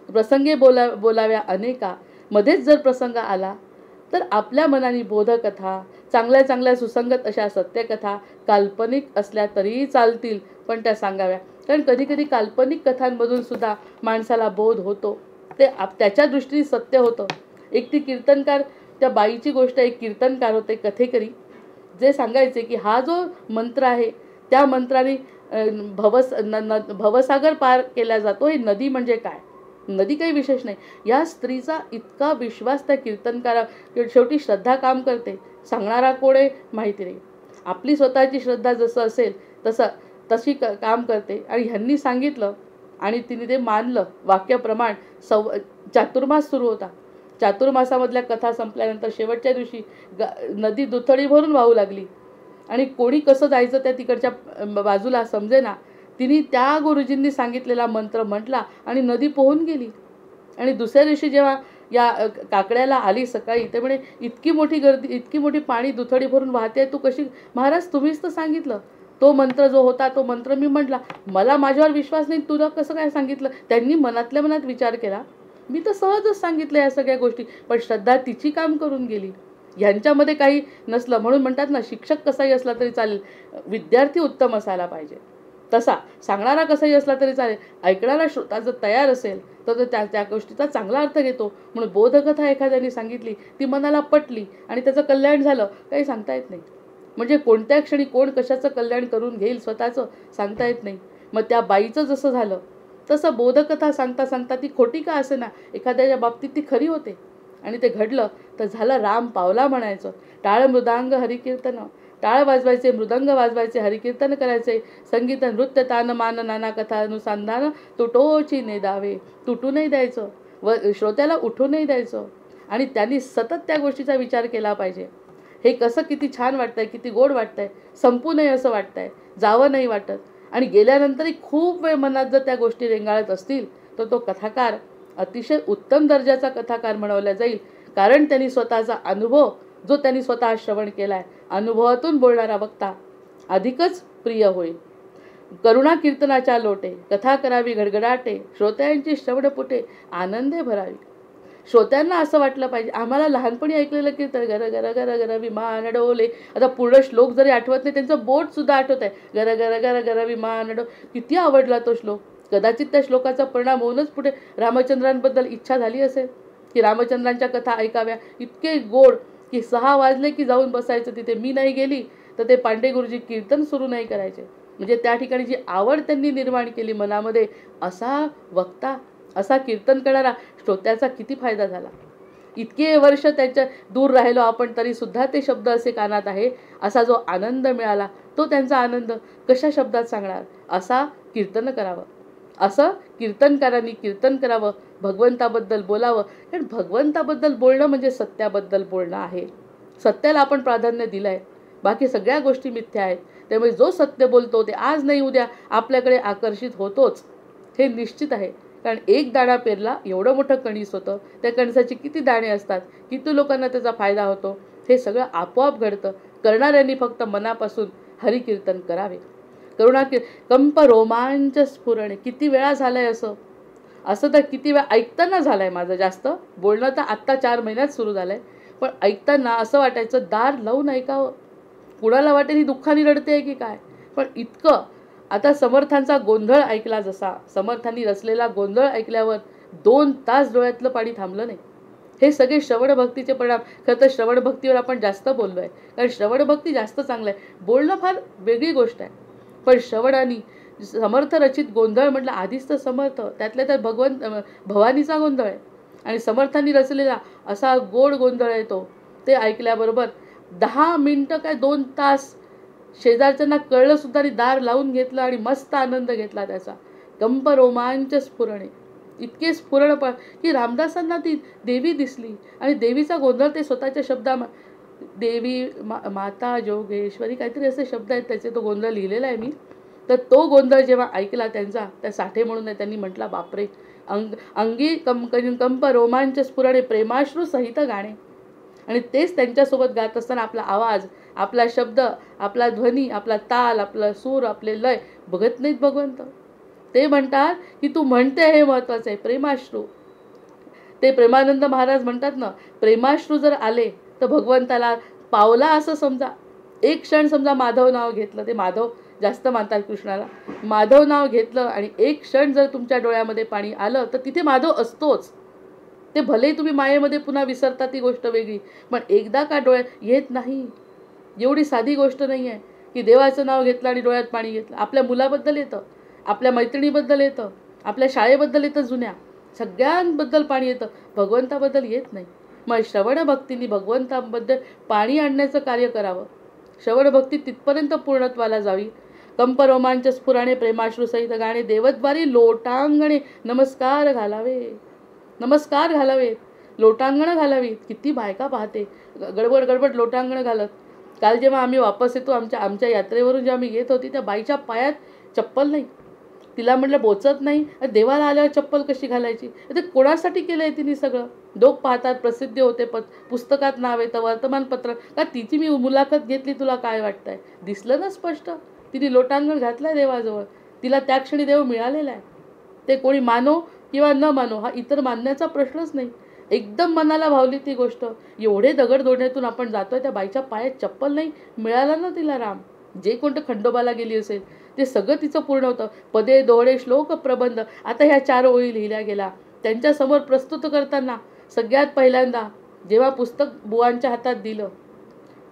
प्रसंगे बोलाव्या अनेका. मध्येच जर प्रसंग आला तर आपल्या मनाने बोधकथा, चांगल्या चांगल्या सुसंगत अशा सत्यकथा, काल्पनिक असल्या तरीही चालतील पण त्या सांगाव्या. कारण कधी कधी काल्पनिक कथांमधून सुद्धा माणसाला बोध होतो. ते त्याच्या दृष्टीने सत्य होतं. एक ती कीर्तनकार, त्या बाईची गोष्ट, एक कीर्तनकार होते कथेकरी, जे सांगायचे की हा जो मंत्र आहे त्या मंत्राने भवसागर पार केला जातो. ही नदी म्हणजे काय? नदी काही विशेष नाही. या स्त्रीचा इतका विश्वास त्या कीर्तनकारा. शेवटी श्रद्धा काम करते. सांगणारा कोण आहे माहिती नाही. आपली स्वतःची श्रद्धा जसं असेल तशी काम करते. आणि ह्यांनी सांगितलं आणि तिने ते मानलं. वाक्यप्रमाण चातुर्मास सुरू होता. चातुर्मासामधल्या कथा संपल्यानंतर शेवटच्या दिवशी नदी दुथडी भरून वाहू लागली आणि कोणी कसं जायचं त्या तिकडच्या बाजूला समजेना. तिने त्या गुरुजींनी सांगितलेला मंत्र म्हटला आणि नदी पोहून गेली. आणि दुसऱ्या दिवशी जेव्हा या काकड्याला आली सकाळी, ते म्हणे इतकी मोठी गर्दी, इतकी मोठी पाणी दुथडी भरून वाहते, तू कशी? महाराज तुम्हीच तर सांगितलं. तो मंत्र जो होता तो मंत्र मी म्हटला. मला माझ्यावर विश्वास नाही, तुला कसं काय सांगितलं? त्यांनी मनातल्या मनात विचार केला. मी तर सहजच सांगितलं या सगळ्या गोष्टी, पण श्रद्धा तिची काम करून गेली. ह्यांच्यामध्ये काही नसलं म्हणून म्हणतात ना, शिक्षक कसाही असला तरी चालेल, विद्यार्थी उत्तम असायला पाहिजे. तसा सांगणारा कसाही असला तरी चालेल, ऐकणारा श्रोता जर तयार असेल तर त्या गोष्टीचा चांगला अर्थ घेतो. म्हणून बोधकथा एखाद्याने सांगितली, ती मनाला पटली आणि त्याचं कल्याण झालं, काही सांगता येत नाही. म्हणजे कोणत्या क्षणी कोण कशाचं कल्याण करून घेईल स्वतःचं सांगता येत नाही. मग त्या बाईचं जसं झालं तसं बोधकथा सांगता सांगता ती खोटी का असेना एखाद्याच्या बाबतीत ती खरी होते. आणि ते घडलं तर झालं राम पावला म्हणायचं. टाळ मृदांग हरिकीर्तन, टाळ वाजवायचे, मृदंग वाजवायचे, हरिकीर्तन करायचे, संगीत नृत्य तान मान नाना कथा अनुसंधान तुटोची नेदावे, तुटू नाही द्यायचं व श्रोत्याला उठू नाही द्यायचं. आणि त्यांनी सतत त्या गोष्टीचा विचार केला पाहिजे. हे कसं किती छान वाटतंय, किती गोड वाटतंय, संपू नये असं वाटतंय, जावं नाही वाटत. आणि गेल्यानंतरही खूप वेळ मनात जर त्या गोष्टी रेंगाळत असतील तर तो कथाकार अतिशय उत्तम दर्जाचा कथाकार म्हणवला जाईल. कारण त्यांनी स्वतःचा अनुभव जो त्यांनी स्वतः श्रवण केला आहे, अनुभवातून बोलणारा वक्ता अधिकच प्रिय होईल. करुणा कीर्तनाच्या लोटे, कथा करावी गडगडाटे, श्रोत्यांची श्रवणपुटे आनंदे भरावी. श्रोत्यांना असं वाटलं पाहिजे, आम्हाला लहानपणी ऐकलेलं कीर्तन गर गर गर गर विमान डोले, आता पूर्ण श्लोक जरी आठवत नाही त्यांचं बोट सुद्धा आठवत आहे, गर गर गर गर विमान डो. किती आवडला तो श्लोक. कदाचित त्या श्लोकाचा परिणाम होऊनच पुढे रामचंद्रांबद्दल इच्छा झाली असेल की रामचंद्रांच्या कथा ऐकाव्या. इतके गोड की 6 वाजले की जाऊन बसायचं तिथे. मी नाही गेली तर ते पांडे गुरुजी कीर्तन सुरू नाही करायचे. म्हणजे त्या ठिकाणी जी आवड त्यांनी निर्माण केली मनामध्ये, असा वक्ता, असा कीर्तन करणारा श्रोत्याचा किती फायदा झाला. इतके वर्ष त्याच्या दूर राहिलो आपण तरी सुद्धा ते शब्द असे कानात आहे. असा जो आनंद मिळाला तो त्यांचा आनंद कशा शब्दात सांगणार. असा कीर्तन करावं, असं कीर्तनकारांनी कीर्तन करावं, भगवंताबद्दल बोलावं. कारण भगवंताबद्दल बोलणं म्हणजे सत्याबद्दल बोलणं आहे. सत्याला आपण प्राधान्य दिलं आहे, बाकी सगळ्या गोष्टी मिथ्या आहेत. त्यामुळे जो सत्य बोलतो ते आज नाही उद्या आपल्याकडे आकर्षित होतोच, हे निश्चित आहे. कारण एक दाणा पेरला एवढं मोठं कणीस होतं, त्या कणसाचे किती दाणे असतात, किती लोकांना त्याचा फायदा होतो, हे सगळं आपोआप घडतं. करणाऱ्यांनी फक्त मनापासून हरिकीर्तन करावे. कंप रोमांच स्फुरणे. किती वेळा झालंय असं तर किती वेळा ऐकताना झालंय. माझं जास्त बोलणं तर आत्ता 4 महिन्यात सुरू झालंय, पण ऐकताना असं वाटायचं दार लावून ऐकावं. कुणाला वाटेल ही दुःखाने रडते की काय. पण इतकं आता समर्थांचा गोंधळ ऐकला, जसा समर्थांनी रचलेला गोंधळ ऐकल्यावर 2 तास डोळ्यातलं पाणी थांबलं नाही. हे सगळे श्रवणभक्तीचे परिणाम. खरं तर श्रवणभक्तीवर आपण जास्त बोललो आहे, कारण श्रवणभक्ती जास्त चांगलं आहे. बोलणं फार वेगळी गोष्ट आहे, पण श्रवणाने समर्थ रचित गोंधळ म्हटलं. आधीच तर समर्थ, त्यातल्या त्यात भवानीचा गोंधळ आहे आणि समर्थांनी रचलेला असा गोड गोंधळ आहे तो. ते ऐकल्याबरोबर 10 मिनिटं काय 2 तास शेजारच्यांना कळलं सुद्धा आणि दार लावून घेतलं आणि मस्त आनंद घेतला त्याचा. कंप रोमांच स्फुरणे. इतके स्फुरण की रामदासांना ती देवी दिसली आणि देवीचा गोंधळ ते स्वतःच्या देवी माता जोगेश्वरी काहीतरी असे शब्द आहेत त्याचे, तो गोंधळ लिहिलेला आहे मी. तर तो गोंधळ जेव्हा ऐकला त्यांचा, त्या साठे म्हणून आहे, त्यांनी म्हटला बापरे, अंगी कंप रोमांच स्फुरणे प्रेमाश्रू सहित गाणे. आणि तेच त्यांच्यासोबत गात असताना आपला आवाज, आपला शब्द, आपला ध्वनी, आपला ताल, आपला सूर, आपले लय बघत नाहीत भगवंत. ते म्हणतात की तू म्हणते हे महत्वाचं आहे, प्रेमाश्रू. ते प्रेमानंद महाराज म्हणतात ना, प्रेमाश्रू जर आले तर भगवंताला पावला असं समजा. एक क्षण समजा माधव नाव घेतलं, ते माधव जास्त मानतात कृष्णाला, माधव नाव घेतलं आणि एक क्षण जर तुमच्या डोळ्यामध्ये पाणी आलं तर तिथे माधव असतोच. ते भलेही तुम्ही मायेमध्ये पुन्हा विसरता ती गोष्ट वेगळी, पण एकदा का डोळ्यात येत नाही. एवढी साधी गोष्ट नाही आहे की देवाचं नाव घेतलं आणि डोळ्यात पाणी घेतलं. आपल्या मुलाबद्दल येतं, आपल्या मैत्रिणीबद्दल येतं, आपल्या शाळेबद्दल येतं, जुन्या सगळ्यांबद्दल पाणी येतं, भगवंताबद्दल येत नाही. मग श्रवण भक्तीने भगवंताबद्दल पाणी आणण्याचं कार्य करावं. श्रवण भक्ती तिथपर्यंत पूर्णत्वाला जावी. कंप रोमांच स्फुराणे प्रेमाश्रू सहित गाणे, देवद्वारी लोटांगणे नमस्कार घालावे. नमस्कार घालावेत, लोटांगणं घालावीत. किती बायका पाहते गडबड गडबड लोटांगणं घालत. काल जेव्हा आम्ही वापस येतो आमच्या यात्रेवरून जेव्हा मी येत होती, त्या बाईच्या पायात चप्पल नाही. तिला म्हटलं बोचत नाही, देवाला आल्यावर चप्पल कशी घालायची. ते कोणासाठी केलं आहे तिने सगळं. लोक पाहतात, प्रसिद्धी होते, पुस्तकात नाव येतं, वर्तमानपत्र. का तिची मी मुलाखत घेतली, तुला काय वाटतंय. दिसलं ना स्पष्ट, तिने लोटांगण घातलं आहे देवाजवळ. तिला त्या क्षणी देव मिळालेला आहे. ते कोणी मानो किंवा न मानो हा इतर मानण्याचा प्रश्नच नाही. एकदम मनाला भावली ती गोष्ट. एवढे दगडधोड्यातून आपण जातोय, त्या बाईच्या पायात चप्पल नाही, मिळाला ना तिला राम. जे कोणतं खंडोबाला गेली असेल ते सगळं तिचं पूर्ण होतं. पदे दोहळे श्लोक प्रबंध. आता ह्या 4 ओळी लिहिल्या गेल्या त्यांच्यासमोर प्रस्तुत करताना. सगळ्यात पहिल्यांदा जेव्हा पुस्तक बुवांच्या हातात दिलं,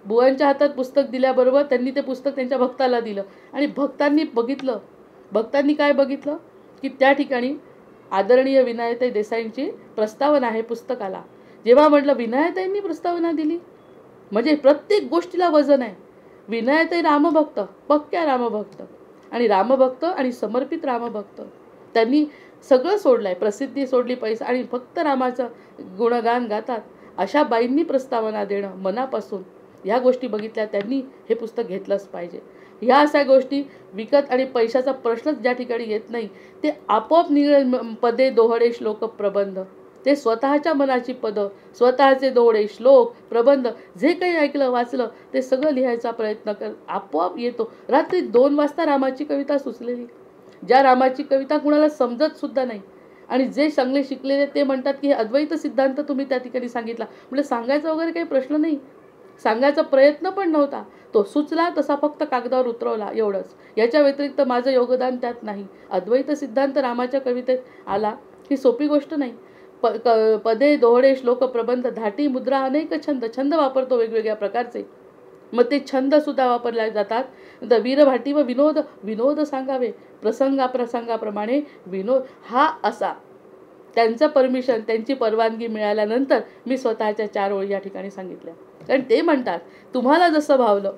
बुवांच्या हातात पुस्तक दिल्याबरोबर त्यांनी ते पुस्तक त्यांच्या भक्ताला दिलं आणि भक्तांनी बघितलं. भक्तांनी काय बघितलं की त्या ठिकाणी आदरणीय विनायताई देसाईंची प्रस्तावना आहे पुस्तकाला. जेव्हा म्हटलं विनायताईंनी प्रस्तावना दिली म्हणजे प्रत्येक गोष्टीला वजन आहे. विनायताई रामभक्त, पक्क्या रामभक्त आणि रामभक्त आणि समर्पित रामभक्त. त्यांनी सगळं सोडलं आहे, प्रसिद्धी सोडली, पैसा, आणि फक्त रामाचं गुणगान गातात. अशा बाईंनी प्रस्तावना देणं मनापासून, ह्या गोष्टी बघितल्या त्यांनी हे पुस्तक घेतलंच पाहिजे. ह्या अशा गोष्टी विकत आणि पैशाचा प्रश्नच ज्या ठिकाणी येत नाही ते आपोआप पदे दोहडे श्लोक प्रबंध. ते स्वतःच्या मनाची पदं, स्वतःचे दोहडे श्लोक प्रबंध जे काही ऐकलं वाचलं ते सगळं लिहायचा प्रयत्न कर, आपोआप येतो. रात्री 2 वाजता रामाची कविता सुचलेली, ज्या रामाची कविता कुणाला समजत सुद्धा नाही. आणि जे चांगले शिकलेले ते म्हणतात की हे अद्वैत सिद्धांत तुम्ही त्या ठिकाणी सांगितला. म्हणजे सांगायचा वगैरे काही प्रश्न नाही, सांगायचा प्रयत्न पण नव्हता. तो सुचला तसा फक्त कागदावर उतरवला, एवढंच. याच्या व्यतिरिक्त माझं योगदान त्यात नाही. अद्वैत सिद्धांत रामाच्या कवितेत आला ही सोपी गोष्ट नाही. पदे दोहडे श्लोक प्रबंध, धाटी मुद्रा, अनेक छंद. छंद वापरतो वेगवेगळ्या प्रकारचे, मग ते छंद सुद्धा वापरले जातात. वीरभाटी व विनोद सांगावे, प्रसंगाप्रमाणे विनोद. हा असा त्यांचं परमिशन, त्यांची परवानगी मिळाल्यानंतर मी स्वतःच्या 4 ओळी या ठिकाणी सांगितल्या. कारण ते म्हणतात तुम्हाला जसं भावलं,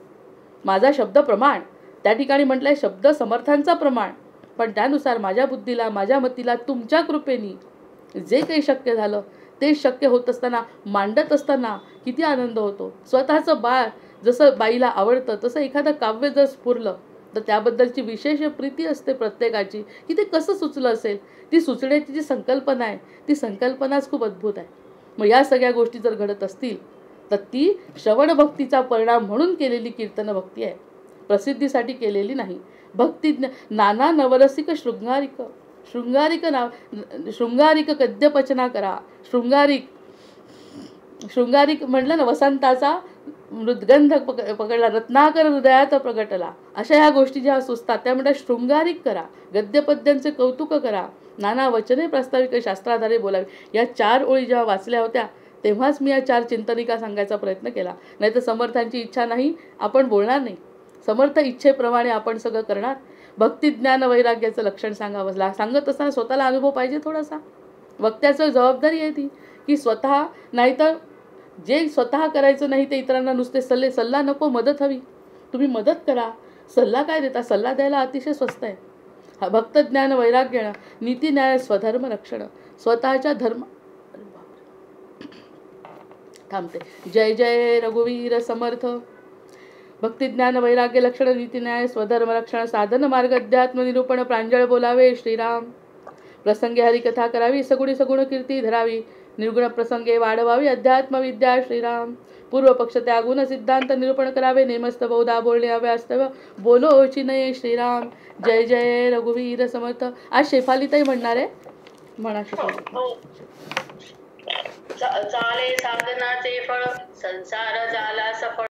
माझा शब्द प्रमाण, त्या ठिकाणी म्हटलंय शब्द समर्थांचा प्रमाण, पण त्यानुसार माझ्या बुद्धीला, माझ्या मतीला तुमच्या कृपेनी जे काही शक्य झालं ते शक्य होत असताना, मांडत असताना किती आनंद होतो. स्वतःचं बाळ जसं बाईला आवडतं तसं एखादं काव्य जर स्फुरलं तर त्याबद्दलची विशेष प्रीती असते प्रत्येकाची, की ते कसं सुचलं असेल. ती सुचण्याची जी संकल्पना आहे ती संकल्पनाच खूप अद्भुत आहे. मग या सगळ्या गोष्टी जर घडत असतील तर ती श्रवण भक्तीचा परिणाम म्हणून केलेली कीर्तन भक्ती आहे, प्रसिद्धीसाठी केलेली नाही. भक्ती नाना नवरसिक शृंगारिक गद्यपचना करा. शृंगारिक म्हटलं ना, वसंताचा मृदगंध पकडला, रत्नाकर हृदयात प्रगटला. अशा ह्या गोष्टी ज्या सुचतात त्या म्हणतात शृंगारिक करा, गद्यपद्यांचे कौतुक करा, नाना वचने प्रास्ताविक शास्त्राधारे बोलावे. या 4 ओळी जेव्हा वाचल्या होत्या तेव्हाच मी या 4 चिंतनिका सांगायचा प्रयत्न केला. नाही तर समर्थांची इच्छा नाही, आपण बोलणार नाही. समर्थ इच्छेप्रमाणे आपण सगळं करणार. भक्ती ज्ञान वैराग्याचं लक्षण सांगावं. सांगत असताना स्वतःला अनुभव पाहिजे थोडासा. वक्त्याचं जबाबदारी आहे ती, की स्वतः, नाहीतर जे स्वतः करायचं नाही ते इतरांना नुसते सल्ला नको, मदत हवी. तुम्ही मदत करा. सल्ला काय देता, सल्ला द्यायला अतिशय स्वस्त आहे. भक्त ज्ञान वैराग्यण नीती न्याय स्वधर्म रक्षण स्वतःच्या धर्म थांबते. जय जय रघुवीर समर्थ. भक्ती ज्ञान वैराग्य लक्षण नीती न्याय स्वधर्म रक्षण साधन मार्ग अध्यात्म निरूपण प्रांजळ बोलावे श्रीराम. प्रसंगे हरिकथा करावी सगुणी सगुण कीर्ती धरावी निर्गुण प्रसंगे वाढवावी अध्यात्म विद्या श्रीराम. पूर्व पक्ष त्यागुण सिद्धांत निरूपण करावे नेमस्त बहुधा बोलणे हवे वास्तव बोलो चिनये श्रीराम. जय जय रघुवीर समर्थ. आज शेफालीताई म्हणणार आहे. म्हणा शेफाली. चाले साधनाचे फळ संसार झाला सफळ